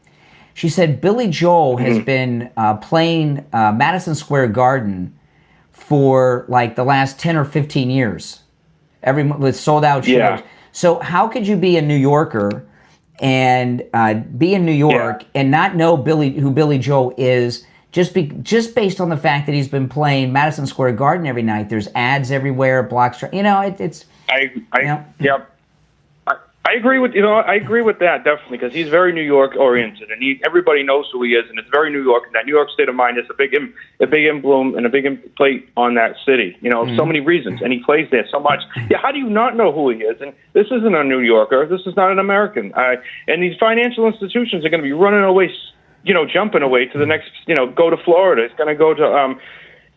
She said Billy Joel has been playing Madison Square Garden for like the last 10 or 15 years, with sold out shows. Yeah. So how could you be a New Yorker and be in New York and not know who Billy Joel is just based on the fact that he's been playing Madison Square Garden every night? There's ads everywhere, blocks. It's. I agree with I agree with that definitely, because he's very New York oriented, and everybody knows who he is, and it's very New York. And that New York State of mind is a big emblem and a big plate on that city. So many reasons, and he plays there so much. Yeah, how do you not know who he is? And this isn't a New Yorker. This is not an American. And these financial institutions are going to be running away, jumping away to the next. Go to Florida. It's going to go to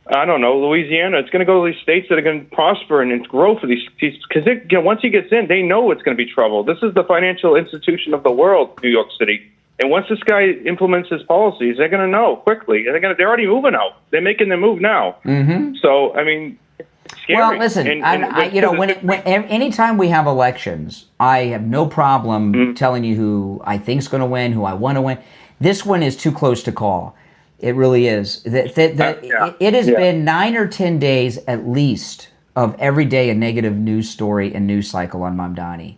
I don't know, Louisiana. It's going to go to these states that are going to prosper and grow for these because once he gets in, they know it's going to be trouble. This is the financial institution of the world, New York City. And once this guy implements his policies, they're going to know quickly. They're already moving out. They're making their move now. Mm-hmm. So I mean, it's scary. Well, listen, anytime we have elections, I have no problem telling you who I think's going to win, who I want to win. This one is too close to call. It really is. It has been 9 or 10 days at least of every day a negative news story and news cycle on Mamdani.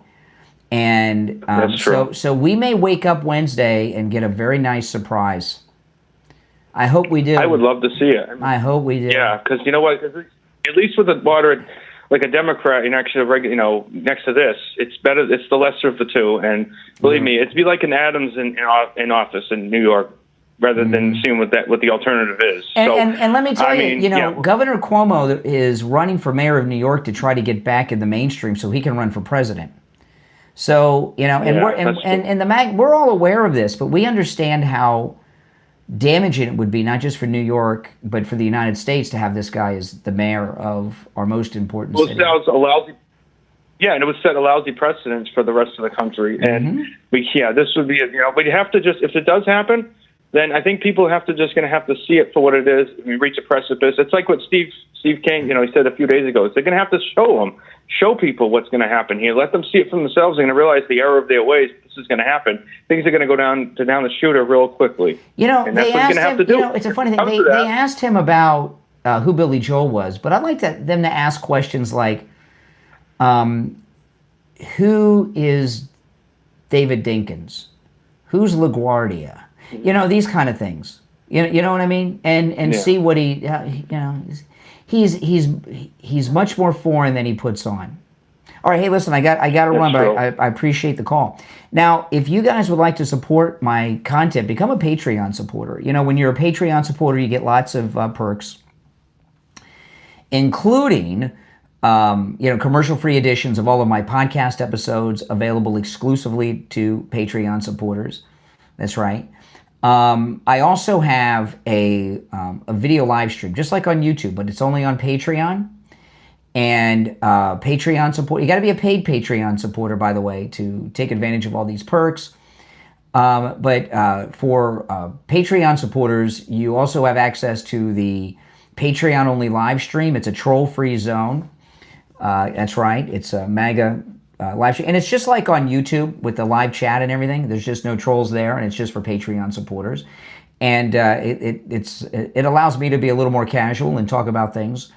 And so we may wake up Wednesday and get a very nice surprise. I hope we do. I would love to see it. I hope we do. Yeah, because you know what? At least with a moderate, like a Democrat, next to this, it's better. It's the lesser of the two. And believe me, it'd be like an Adams in office in New York, rather than seeing what the alternative is. And let me tell you, Governor Cuomo is running for mayor of New York to try to get back in the mainstream so he can run for president. So, we're all aware of this, but we understand how damaging it would be, not just for New York, but for the United States to have this guy as the mayor of our most important city. And it would set a lousy precedent for the rest of the country. And this would be, but you have to if it does happen, then I think people going to have to see it for what it is. I mean, reach a precipice. It's like what Steve Kane, he said a few days ago. They're going to have to show people what's going to happen here. Let them see it for themselves. They're going to realize the error of their ways. This is going to happen. Things are going to go down the shooter real quickly. And that's what you're going to have to do. It's a funny thing. They asked him about who Billy Joel was, but I'd like them to ask questions like, who is David Dinkins? Who's LaGuardia? These kind of things. You know what I mean? And see what he's much more foreign than he puts on. All right, hey, listen, I got to run, but I appreciate the call. Now, if you guys would like to support my content, become a Patreon supporter. When you're a Patreon supporter, you get lots of perks, including commercial-free editions of all of my podcast episodes available exclusively to Patreon supporters. That's right. I also have a video live stream, just like on YouTube, but it's only on Patreon. And Patreon support, you got to be a paid Patreon supporter, by the way, to take advantage of all these perks. But for Patreon supporters, you also have access to the Patreon-only live stream. It's a troll-free zone. That's right. It's a MAGA live stream. And it's just like on YouTube with the live chat and everything. There's just no trolls there, and it's just for Patreon supporters. And it allows me to be a little more casual and talk about things,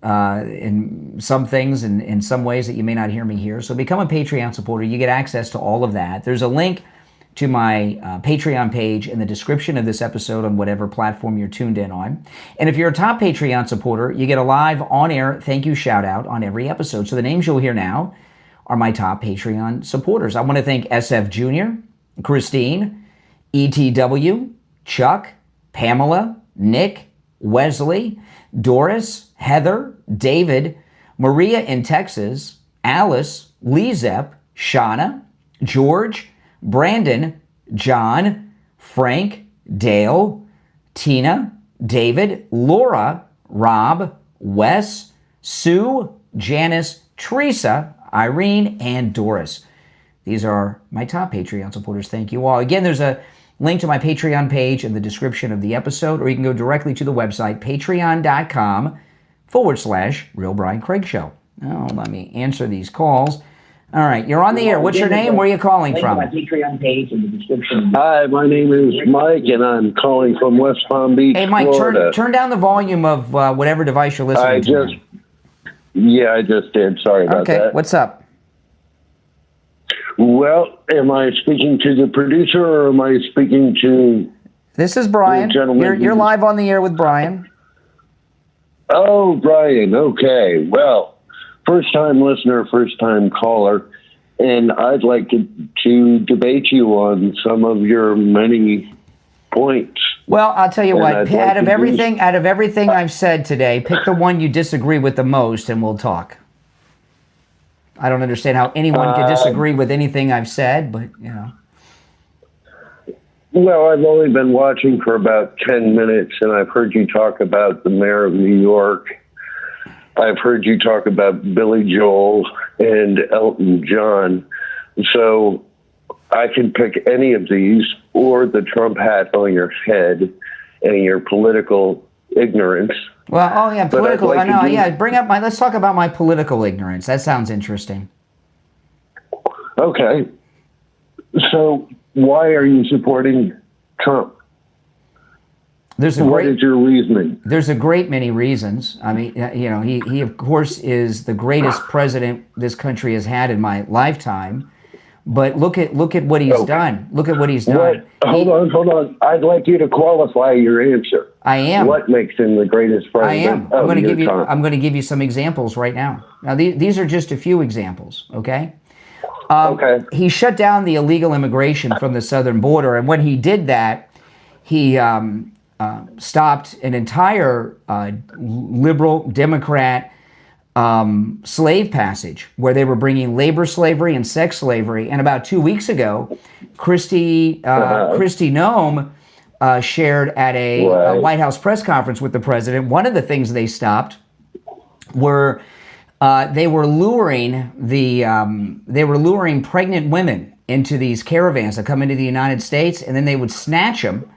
in some things and in some ways that you may not hear me here. So become a Patreon supporter. You get access to all of that. There's a link to my Patreon page in the description of this episode on whatever platform you're tuned in on. And if you're a top Patreon supporter, you get a live on-air thank you shout-out on every episode. So the names you'll hear now are my top Patreon supporters. I want to thank SFjr, Christine, ETW, Chuck, Pamela, Nick, Wesley, Doris, Heather, David, Maria in Texas, Alice, LeeZep, Shawna, George, Brandon, John, Frank, Dale, Tina, David, Laura, Rob, Wes, Sue, Janice, Teresa, Irene, and Doris. These are my top Patreon supporters. Thank you all. Again, there's a link to my Patreon page in the description of the episode, or you can go directly to the website, patreon.com/Real Brian Craig Show. Now, let me answer these calls. All right, you're on the air. What's your name? Where are you calling from? My Patreon page in the description. Hi, my name is Mike, and I'm calling from West Palm Beach, Hey, Mike, Florida. turn down the volume of whatever device you're listening to. I just did. Sorry about that. Okay, what's up? Well, am I speaking to the producer, or am I speaking to... This is Brian. the gentleman You're live on the air with Brian. Oh, Brian, okay. Well, first-time listener, first-time caller, and I'd like to debate you on some of your many points. Well, I'll tell you And what. I'd Out like of to everything I've said today, pick the one you disagree with the most, and we'll talk. I don't understand how anyone could disagree with anything I've said, but you know. Well, I've only been watching for about 10 minutes, and I've heard you talk about the mayor of New York. I've heard you talk about Billy Joel and Elton John. So I can pick any of these, or the Trump hat on your head and your political ignorance. Well, oh yeah, political. Like I know. Yeah, let's talk about my political ignorance. That sounds interesting. Okay. So why are you supporting Trump? What is your reasoning? There's a great many reasons. I mean, you know, he of course is the greatest president this country has had in my lifetime. But look at what he's done. Look at what he's done. Hold on. I'd like you to qualify your answer. I am. What makes him the greatest president? I'm going to give you some examples right now. Now these are just a few examples. Okay. Okay. He shut down the illegal immigration from the southern border, and when he did that, he stopped an entire liberal Democrat slave passage where they were bringing labor slavery and sex slavery. And about 2 weeks ago, Kristi Noem shared at a White House press conference with the president. One of the things they stopped were they were luring pregnant women into these caravans that come into the United States, and then they would snatch them.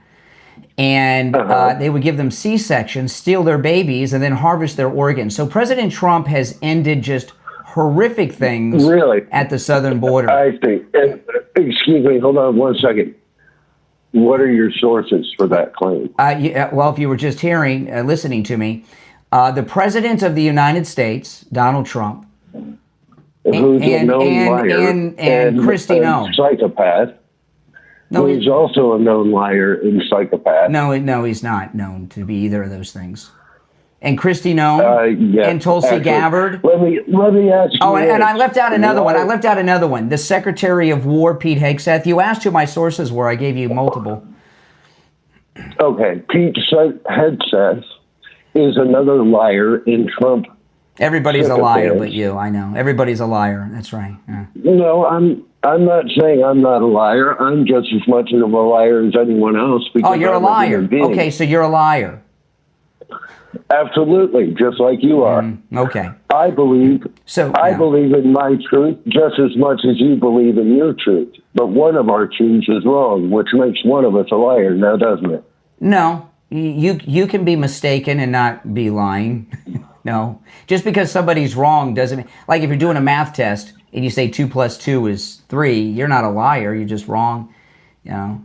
And they would give them C-sections, steal their babies, and then harvest their organs. So President Trump has ended just horrific things at the southern border. I think. Excuse me, hold on 1 second. What are your sources for that claim? Well, if you were just listening to me, the President of the United States, Donald Trump, who's a known liar and Kristi Noem, psychopath. No, he's also a known liar and psychopath. No, he's not known to be either of those things. And Kristi Noem and Tulsi Gabbard. Let me ask you. Oh, and I left out another one. The Secretary of War, Pete Hegseth. You asked who my sources were. I gave you multiple. Okay, Pete Hegseth is another liar in Trump. Everybody's a liar, but you. I know. Everybody's a liar. That's right. Yeah. No, I'm not saying I'm not a liar. I'm just as much of a liar as anyone else. Oh, you're a liar. Okay, so you're a liar. Absolutely, just like you are. Okay. I believe in my truth just as much as you believe in your truth. But one of our truths is wrong, which makes one of us a liar now, doesn't it? No. You can be mistaken and not be lying. No. Just because somebody's wrong doesn't mean... Like if you're doing a math test and you say 2 + 2 is 3, you're not a liar. You're just wrong. You know.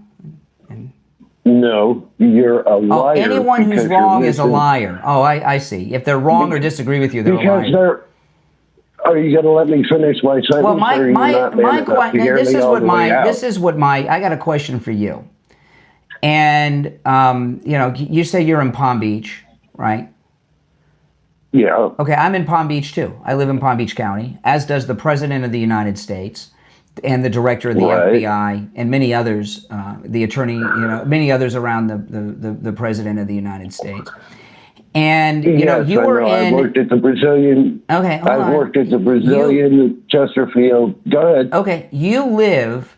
No, you're a liar. Oh, anyone who's wrong is a liar. Oh, I see. If they're wrong or disagree with you, they're a liar. Are you going to let me finish my sentence? Well, or are you not man enough to hear me all the way out? I got a question for you. And, you say you're in Palm Beach, right? Yeah. Okay, I'm in Palm Beach too. I live in Palm Beach County, as does the President of the United States and the Director of the FBI and many others, the attorney, many others around the President of the United States. And, you were in... I worked at the Brazilian... Okay, hold on. I worked at the Brazilian Chesterfield. Go ahead. Okay, you live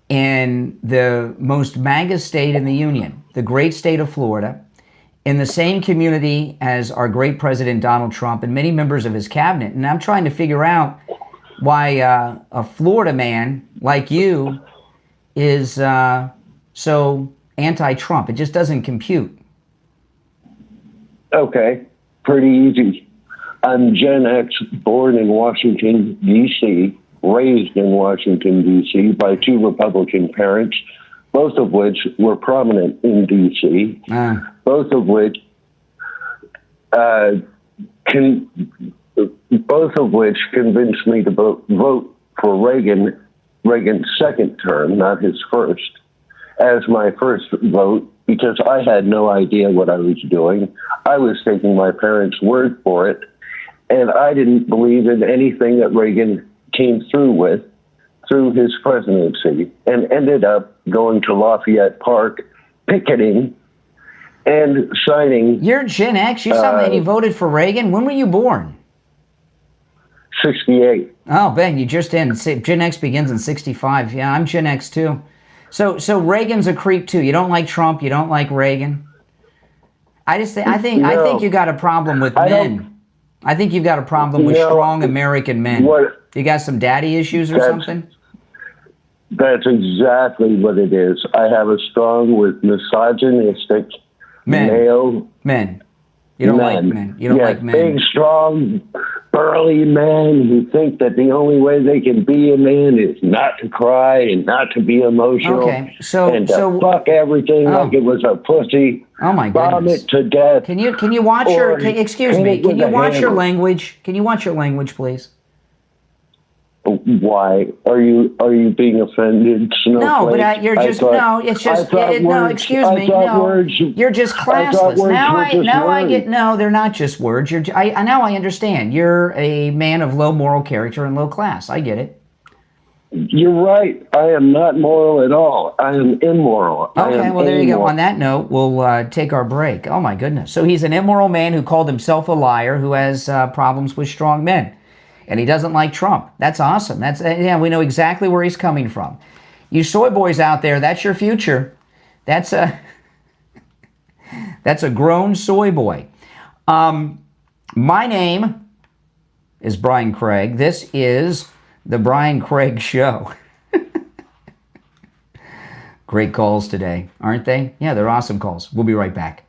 in the most MAGA state in the Union, the great state of Florida, in the same community as our great President Donald Trump and many members of his cabinet. And I'm trying to figure out why a Florida man like you is so anti-Trump. It just doesn't compute. Okay, pretty easy. I'm Gen X, born in Washington, D.C., raised in Washington, D.C. by two Republican parents, both of which were prominent in D.C., both of which convinced me to vote for Reagan's second term, not his first, as my first vote, because I had no idea what I was doing. I was taking my parents' word for it, and I didn't believe in anything that Reagan came through with through his presidency, and ended up going to Lafayette Park, picketing, and signing... You're Gen X? You sound like you voted for Reagan? When were you born? 68. Oh, Ben, you just in. Gen X begins in 65. Yeah, I'm Gen X too. So Reagan's a creep too. You don't like Trump. You don't like Reagan. I think you got a problem with men. I think you've got a problem with strong American men. You got some daddy issues or something? That's exactly what it is. I have a strong with misogynistic male men. You don't like men. You don't like men. Big, strong, burly men who think that the only way they can be a man is not to cry and not to be emotional. Okay, and to fuck everything like it was a pussy. Oh my goodness! Bomb it to death. Can you watch your? Excuse me. Can you watch your language? Can you watch your language, please? Why are you being offended, Snowflake? No, but you're just It's just no. Excuse me. No, you're just classless. No, they're not just words. Now I understand. You're a man of low moral character and low class. I get it. You're right. I am not moral at all. I am immoral. Okay, well, there you go. On that note, we'll take our break. Oh, my goodness. So he's an immoral man who called himself a liar who has problems with strong men. And he doesn't like Trump. That's awesome. We know exactly where he's coming from. You soy boys out there, that's your future. That's a grown soy boy. My name is Brian Craig. This is the Brian Craig Show. Great calls today, aren't they? Yeah, they're awesome calls. We'll be right back.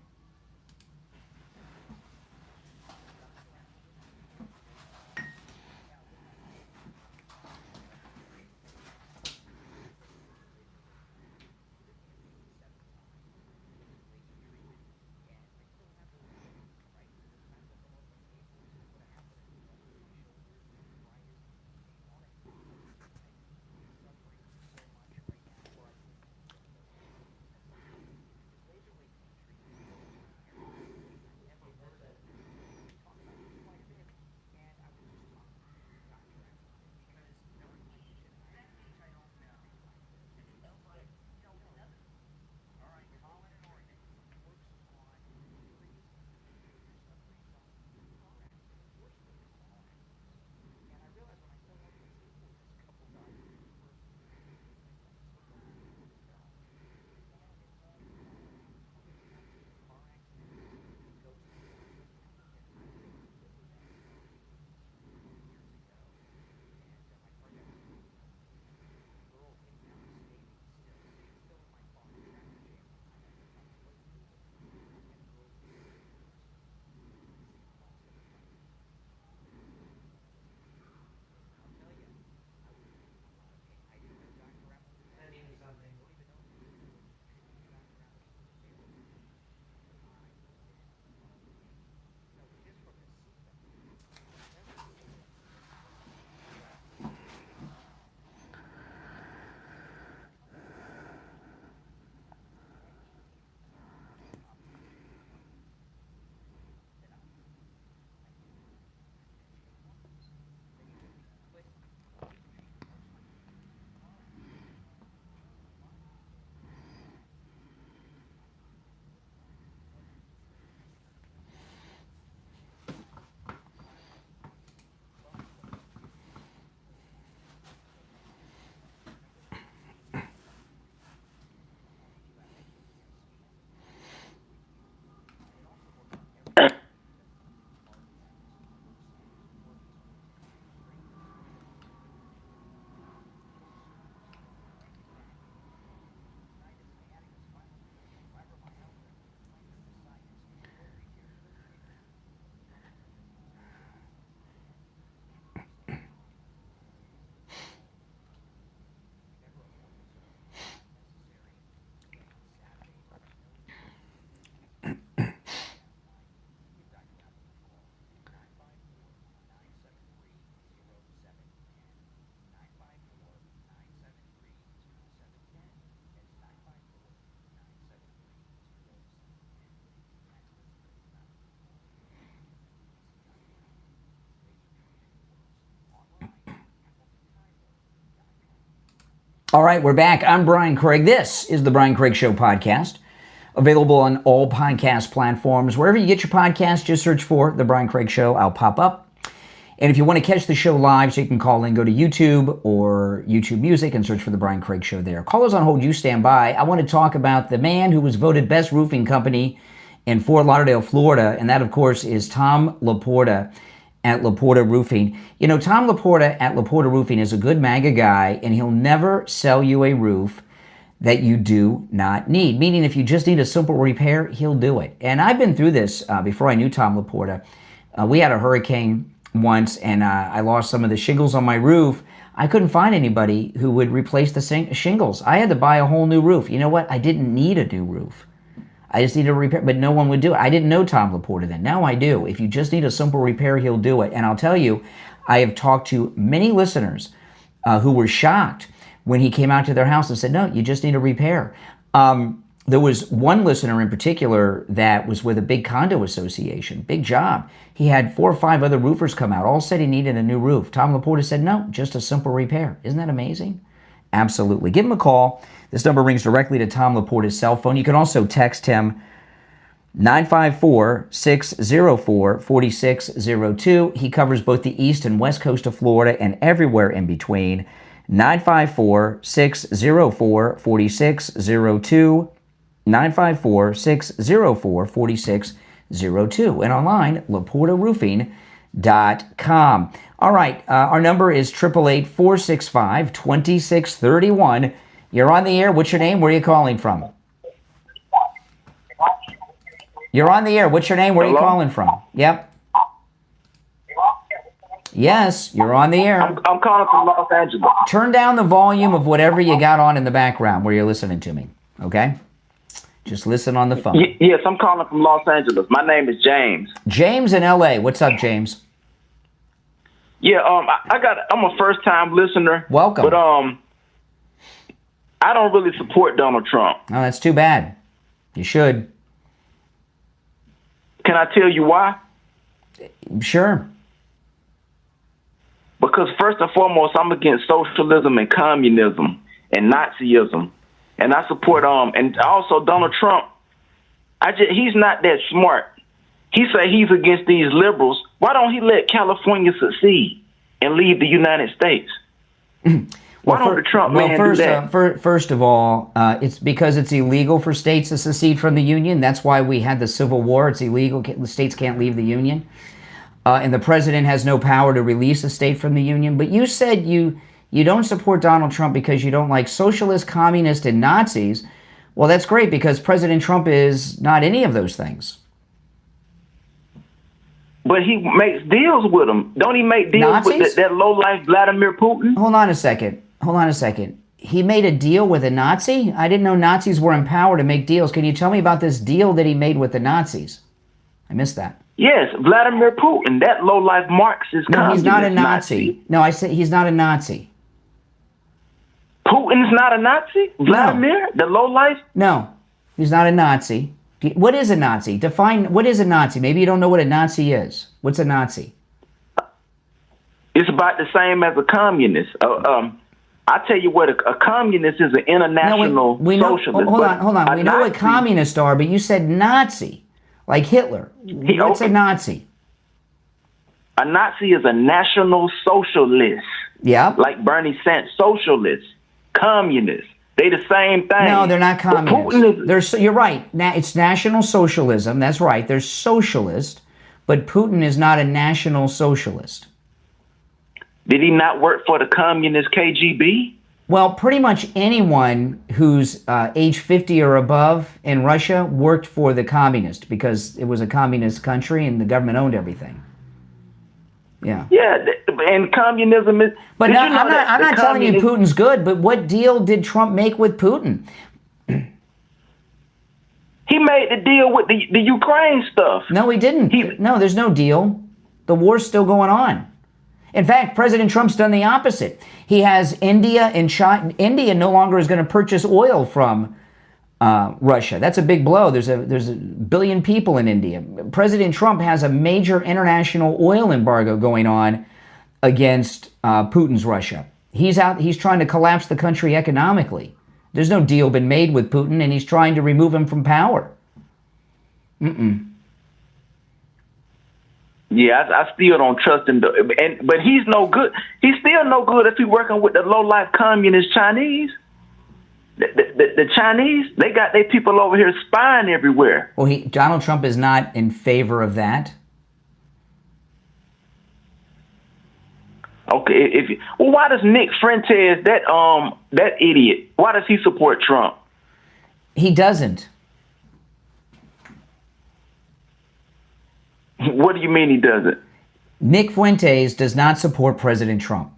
All right, we're back. I'm Brian Craig. This is the Brian Craig Show podcast, available on all podcast platforms. Wherever you get your podcast, just search for the Brian Craig Show. I'll pop up. And if you want to catch the show live, so you can call in, go to YouTube or YouTube Music and search for the Brian Craig Show there. Callers on hold, you stand by. I want to talk about the man who was voted best roofing company in Fort Lauderdale, Florida, and that, of course, is Tom Laporta at Laporta Roofing. You know, Tom Laporta at Laporta Roofing is a good MAGA guy, and he'll never sell you a roof that you do not need. Meaning, if you just need a simple repair, he'll do it. And I've been through this before I knew Tom Laporta. We had a hurricane once, and I lost some of the shingles on my roof. I couldn't find anybody who would replace the shingles. I had to buy a whole new roof. You know what? I didn't need a new roof. I just needed a repair, but no one would do it. I didn't know Tom Laporta then. Now I do. If you just need a simple repair, he'll do it. And I'll tell you, I have talked to many listeners who were shocked when he came out to their house and said, no, you just need a repair. There was one listener in particular that was with a big condo association, big job. He had 4 or 5 other roofers come out, all said he needed a new roof. Tom Laporta said, no, just a simple repair. Isn't that amazing? Absolutely. Give him a call. This number rings directly to Tom Laporta's cell phone. You can also text him 954-604-4602. He covers both the east and west coast of Florida and everywhere in between. 954-604-4602. 954-604-4602. And online, LaportaRoofing.com. All right, our number is 888-465-2631. You're on the air. What's your name? Where are you calling from? You're on the air. What's your name? Where are you calling from? Yep. Yes, you're on the air. I'm calling from Los Angeles. Turn down the volume of whatever you got on in the background where you're listening to me, okay? Just listen on the phone. Yes, I'm calling from Los Angeles. My name is James. James in L.A. What's up, James? Yeah, I'm a first-time listener. Welcome. But I don't really support Donald Trump. Oh, that's too bad. You should. Can I tell you why? Sure. Because first and foremost, I'm against socialism and communism and Nazism. And I support and also Donald Trump. He's not that smart. He say he's against these liberals. Why don't he let California succeed and leave the United States? Why don't the Trump man do that? First of all, it's because it's illegal for states to secede from the Union. That's why we had the Civil War. It's illegal. The states can't leave the Union. And the president has no power to release a state from the Union. But you said you don't support Donald Trump because you don't like socialists, communists, and Nazis. Well, that's great because President Trump is not any of those things. But he makes deals with them. Don't he make deals Nazis? With that low-life Vladimir Putin? Hold on a second. He made a deal with a Nazi? I didn't know Nazis were in power to make deals. Can you tell me about this deal that he made with the Nazis? I missed that. Yes, Vladimir Putin, that low-life Marxist. No, he's not a Nazi. No, I said he's not a Nazi. Putin's not a Nazi? Vladimir, the low-life? No, he's not a Nazi. What is a Nazi? Define, what is a Nazi? Maybe you don't know what a Nazi is. What's a Nazi? It's about the same as a communist. I tell you what, a communist is an international socialist. Hold on. We know what communists are, but you said Nazi, like Hitler. What's a Nazi? A Nazi is a national socialist. Yeah. Like Bernie Sanders, socialist, communist. They the same thing. No, they're not communists. You're right. It's National Socialism. That's right. They're socialist, but Putin is not a national socialist. Did he not work for the communist KGB? Well, pretty much anyone who's age 50 or above in Russia worked for the communist because it was a communist country and the government owned everything. Yeah. Yeah, and communism is... But no, I'm not telling you Putin's good, but what deal did Trump make with Putin? He made the deal with the Ukraine stuff. No, he didn't. No, there's no deal. The war's still going on. In fact, President Trump's done the opposite. He has India and China. India no longer is going to purchase oil from Russia. That's a big blow. There's a billion people in India. President Trump has a major international oil embargo going on against Putin's Russia. He's trying to collapse the country economically. There's no deal been made with Putin, and he's trying to remove him from power. Yeah, I still don't trust him. But he's no good. He's still no good if he's working with the low-life communist Chinese. The Chinese, they got their people over here spying everywhere. Well, Donald Trump is not in favor of that. Okay, why does Nick Fuentes, that idiot, why does he support Trump? He doesn't. What do you mean he doesn't? Nick Fuentes does not support President Trump.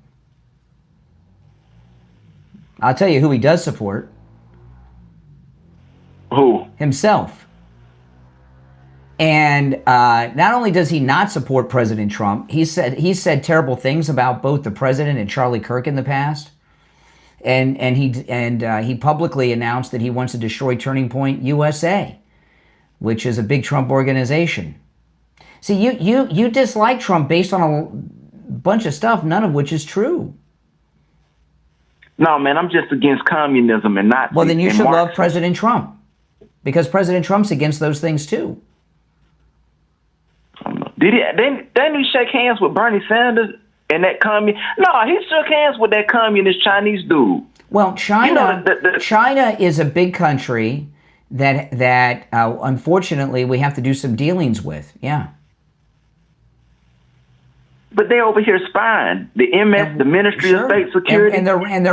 I'll tell you who he does support. Who? Himself. And not only does he not support President Trump, he said terrible things about both the president and Charlie Kirk in the past. And he publicly announced that he wants to destroy Turning Point USA, which is a big Trump organization. See, you dislike Trump based on a bunch of stuff, none of which is true. No, man, I'm just against communism and Nazis. Well, then you should love President Trump, because President Trump's against those things too. Didn't he shake hands with Bernie Sanders and that communist? No, he shook hands with that communist Chinese dude. Well, China, China is a big country that unfortunately we have to do some dealings with. Yeah. But they're over here spying. The MS, the Ministry of State Security, and when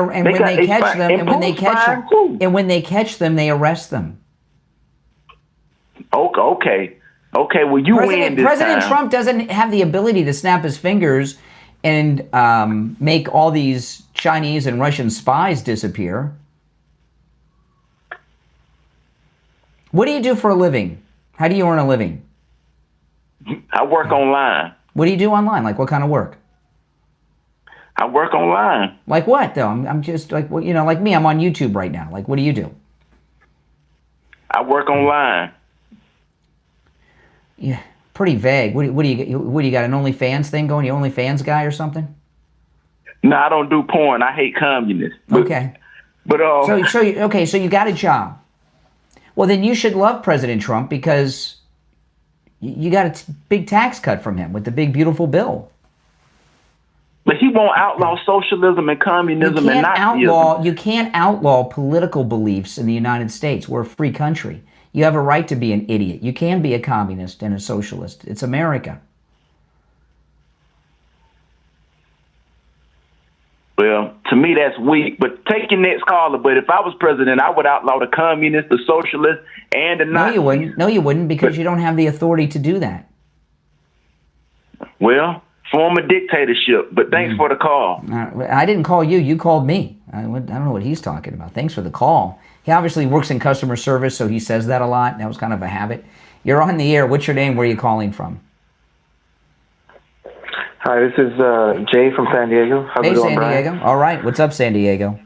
they catch them, they arrest them. Okay. Well, you win this President time. Trump doesn't have the ability to snap his fingers and make all these Chinese and Russian spies disappear. What do you do for a living? How do you earn a living? I work online. What do you do online? Like what kind of work? I work online. Like what though? I'm just like, well, like me. I'm on YouTube right now. Like, what do you do? I work online. Yeah, pretty vague. What do you got? An OnlyFans thing going? You OnlyFans guy or something? No, I don't do porn. I hate communists. Okay. But so you got a job. Well, then you should love President Trump because you got a big tax cut from him with the big beautiful bill. But he won't outlaw socialism and communism and Nazism. You can't outlaw political beliefs in the United States. We're a free country. You have a right to be an idiot. You can be a communist and a socialist. It's America. Well, to me, that's weak. But take your next caller. But if I was president, I would outlaw the communists, the socialists, and the Nazis. No, you wouldn't, because you don't have the authority to do that. Well, form a dictatorship. But thanks for the call. I didn't call you. You called me. I don't know what he's talking about. Thanks for the call. He obviously works in customer service, so he says that a lot. That was kind of a habit. You're on the air. What's your name? Where are you calling from? Hi, this is Jay from San Diego. How's it going, San Diego. Brian? All right. What's up, San Diego?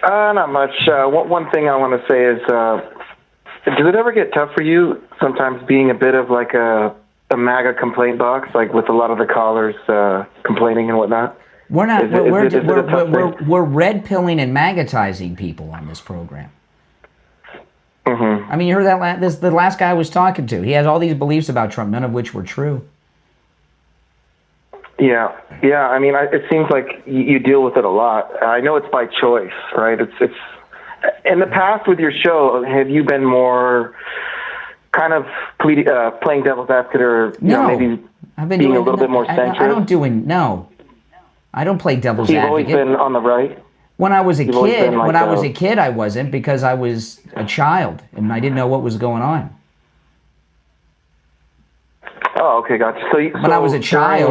Not much. One thing I want to say is, does it ever get tough for you sometimes being a bit of like a MAGA complaint box, like with a lot of the callers complaining and whatnot? We're not. We're red pilling and magnetizing people on this program. Mm-hmm. I mean, you heard that the last guy I was talking to. He has all these beliefs about Trump, none of which were true. Yeah. I mean, it seems like you deal with it a lot. I know it's by choice, right? It's in the past with your show. Have you been more kind of playing devil's advocate, or maybe I've been being a little bit more centrist? I don't play devil's You've advocate. You've always been on the right. When I was a kid, I wasn't, because I was a child and I didn't know what was going on. Oh, okay, gotcha. When I was a child,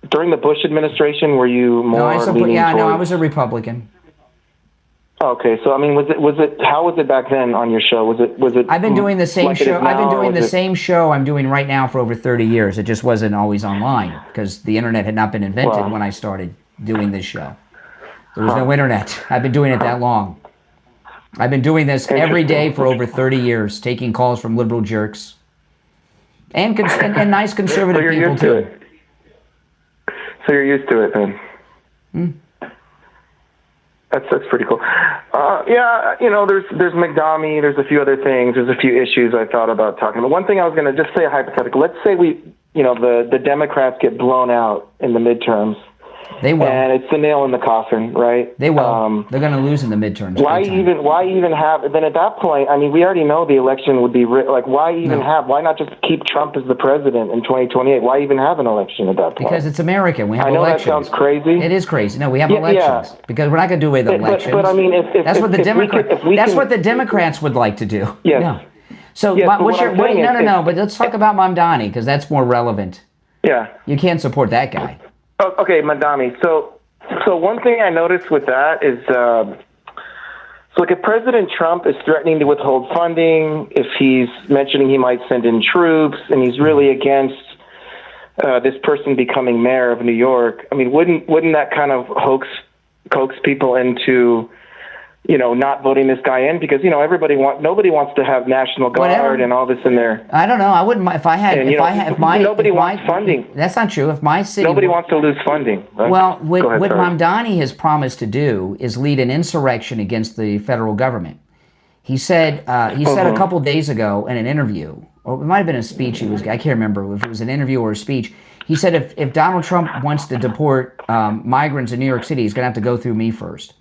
during the Bush administration, were you more? I was a Republican. Okay, so I mean, was it? How was it back then on your show? Was it? I've been doing the same show. I've been doing the same show I'm doing right now for over 30 years. It just wasn't always online because the internet had not been invented when I started doing this show. There was no internet. I've been doing it that long. I've been doing this every day for over 30 years, taking calls from liberal jerks and nice conservative people too. So you're used to it then. That's pretty cool. Yeah, there's Mamdani, there's a few other things, there's a few issues I thought about talking about. One thing I was going to just say a hypothetical. Let's say the Democrats get blown out in the midterms. They will. And it's the nail in the coffin, right? They will. They're going to lose in the midterms. Why even have? Then at that point, I mean, we already know the election would be why even have? Why not just keep Trump as the president in 2028? Why even have an election at that point? Because it's America. We have elections. I know elections. that sounds crazy. It is crazy. No, we have elections because we're not going to do away with elections. But I mean, that's what the Democrats would like to do. Yes. Yeah. So yes, no. But let's talk about Mamdani because that's more relevant. Yeah. You can't support that guy. Oh, okay, Mamdani. So one thing I noticed with that is, if President Trump is threatening to withhold funding, if he's mentioning he might send in troops, and he's really against this person becoming mayor of New York, I mean, wouldn't that kind of coax people into, not voting this guy in? Because nobody wants to have National Guard and all this in there. I don't know. I wouldn't. Nobody wants funding. That's not true. If my city, nobody wants to lose funding. Right? Well, what Mamdani has promised to do is lead an insurrection against the federal government. He said a couple days ago in an interview, or it might have been a speech. I can't remember if it was an interview or a speech. He said if Donald Trump wants to deport migrants in New York City, he's going to have to go through me first.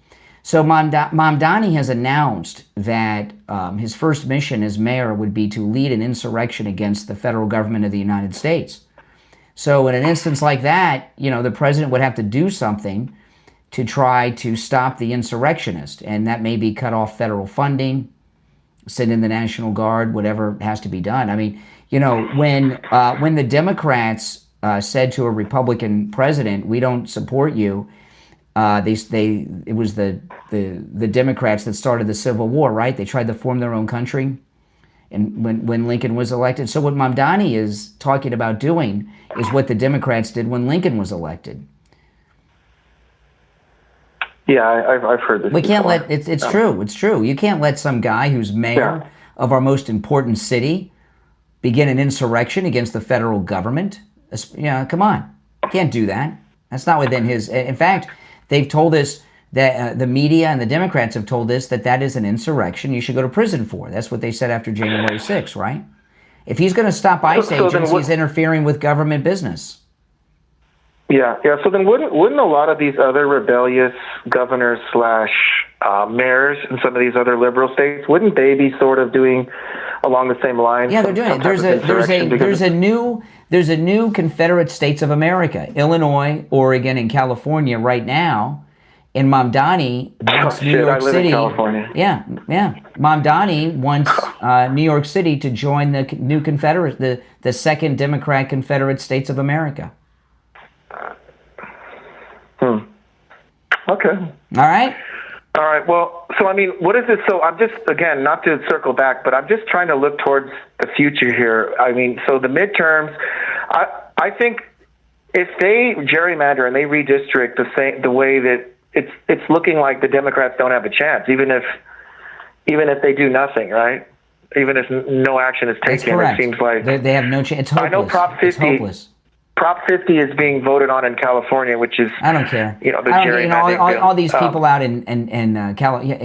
So Mamdani has announced that his first mission as mayor would be to lead an insurrection against the federal government of the United States. So in an instance like that, the president would have to do something to try to stop the insurrectionist, and that may be cut off federal funding, send in the National Guard, whatever has to be done. I mean, when the Democrats said to a Republican president, "We don't support you," it was the Democrats that started the Civil War, right? They tried to form their own country, and when Lincoln was elected. So what Mamdani is talking about doing is what the Democrats did when Lincoln was elected. Yeah, I've heard this. We can't let it's true. It's true. You can't let some guy who's mayor of our most important city begin an insurrection against the federal government. Come on, you can't do that. That's not within his. In fact, they've told us that the media and the Democrats have told us that is an insurrection you should go to prison for. That's what they said after January 6th, right? If he's going to stop ICE agents, he's interfering with government business. Yeah. So then wouldn't a lot of these other rebellious governors / mayors in some of these other liberal states, wouldn't they be sort of doing along the same lines? Yeah, they're doing it. There's a new Confederate States of America, Illinois, Oregon, and California right now. And Mamdani wants New York City. I live in California. Yeah. Mamdani wants New York City to join the new Confederate, the second Democrat Confederate States of America. Okay. All right. Well, so I mean, what is this? So I'm just, again, not to circle back, but I'm just trying to look towards the future here. I mean, so the midterms, I think if they gerrymander and they redistrict the way that it's looking like the Democrats don't have a chance, even if they do nothing, right? Even if no action is taken, it seems like they have no chance. It's hopeless. I know Prop 50 is being voted on in California, which is I don't care. The gerrymandering all these people out in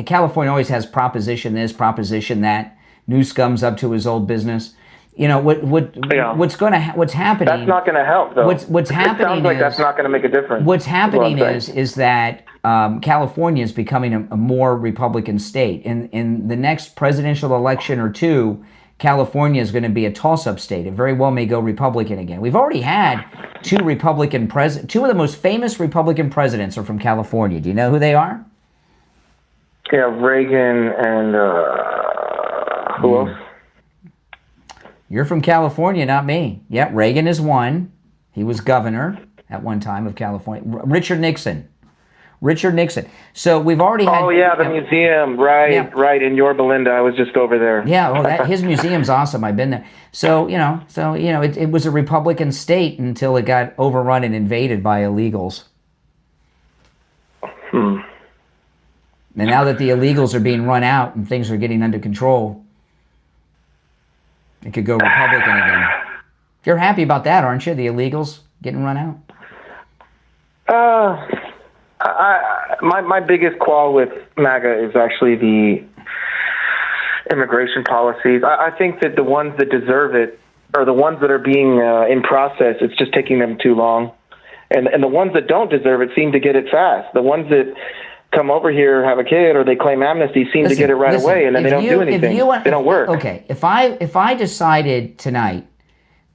California always has proposition this, proposition that. Newsom's up to his old business. What's happening? That's not going to help, though. What's happening? It sounds like that's not going to make a difference. What's happening is that California is becoming a more Republican state. In the next presidential election or two, California is going to be a toss-up state. It very well may go Republican again. We've already had two of the most famous Republican presidents are from California. Do you know who they are? Yeah, Reagan and who else? You're from California, not me. Yeah, Reagan is one. He was governor at one time of California. Richard Nixon. So we've already had... Oh, yeah, the museum. Right, in Yorba Linda. I was just over there. Yeah, his museum's awesome. I've been there. So, it was a Republican state until it got overrun and invaded by illegals. And now that the illegals are being run out and things are getting under control, it could go Republican again. You're happy about that, aren't you? The illegals getting run out? My biggest quarrel with MAGA is actually the immigration policies. I think that the ones that deserve it are the ones that are being in process. It's just taking them too long. And the ones that don't deserve it seem to get it fast. The ones that come over here, have a kid, or they claim amnesty seem to get it right away, and then they don't do anything. They don't work. Okay, if I decided tonight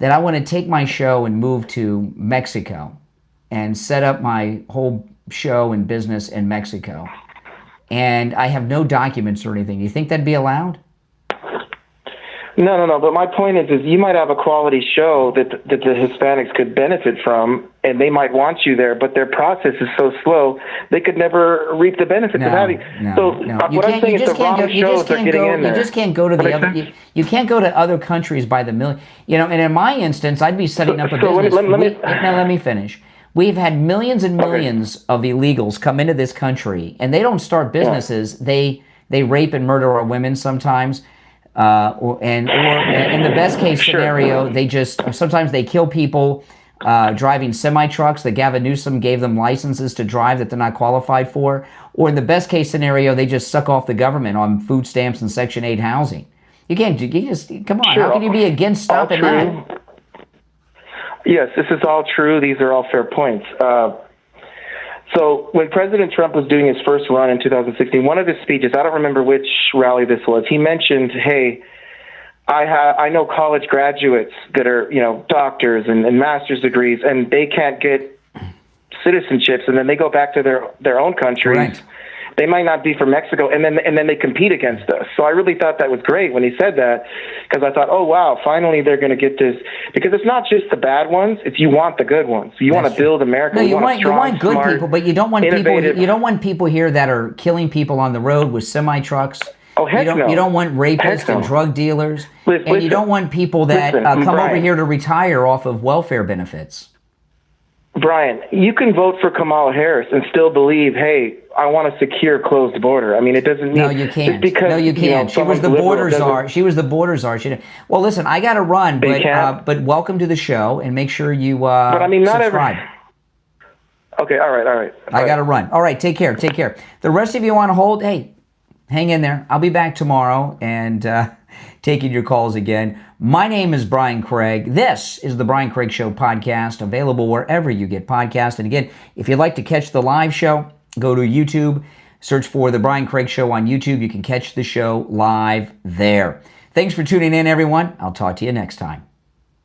that I want to take my show and move to Mexico and set up my whole show and business in Mexico, and I have no documents or anything, do you think that'd be allowed? No. But my point is you might have a quality show that the Hispanics could benefit from, and they might want you there, but their process is so slow, they could never reap the benefits of having. What I'm saying is the wrong shows are getting in there. You just can't go to the other. You can't go to other countries by the million. And in my instance, I'd be setting up a business. Let me finish. We've had millions and millions of illegals come into this country, and they don't start businesses. They rape and murder our women sometimes. Or in the best case scenario, sometimes they kill people driving semi-trucks that Gavin Newsom gave them licenses to drive that they're not qualified for. Or in the best case scenario, they just suck off the government on food stamps and Section 8 housing. Come on, how can you be against stopping that? Yes, this is all true. These are all fair points. So when President Trump was doing his first run in 2016, one of his speeches, I don't remember which rally this was, he mentioned, hey, I know college graduates that are, doctors and master's degrees, and they can't get citizenships, and then they go back to their own countries. Right. They might not be from Mexico, and then they compete against us. So I really thought that was great when he said that, because I thought, oh wow, finally they're going to get this, because it's not just the bad ones; it's you want the good ones. You want to build America. No, you want good smart, people, but you don't want people. You don't want people here that are killing people on the road with semi trucks. Oh heck no! You don't want rapists and drug dealers, and you don't want people that come over here to retire off of welfare benefits. Brian, you can vote for Kamala Harris and still believe, hey, I want a secure, closed border. I mean, it doesn't mean... No, you can't. Because, you can't. She was the border czar. She was the border czar. Well, listen, I got to run, but welcome to the show, and make sure you but I mean, not subscribe. Okay, all right. I got to run. All right, take care. The rest of you on hold, hey, hang in there. I'll be back tomorrow and taking your calls again. My name is Brian Craig. This is the Brian Craig Show podcast, available wherever you get podcasts. And again, if you'd like to catch the live show, go to YouTube, search for the Brian Craig Show on YouTube. You can catch the show live there. Thanks for tuning in, everyone. I'll talk to you next time.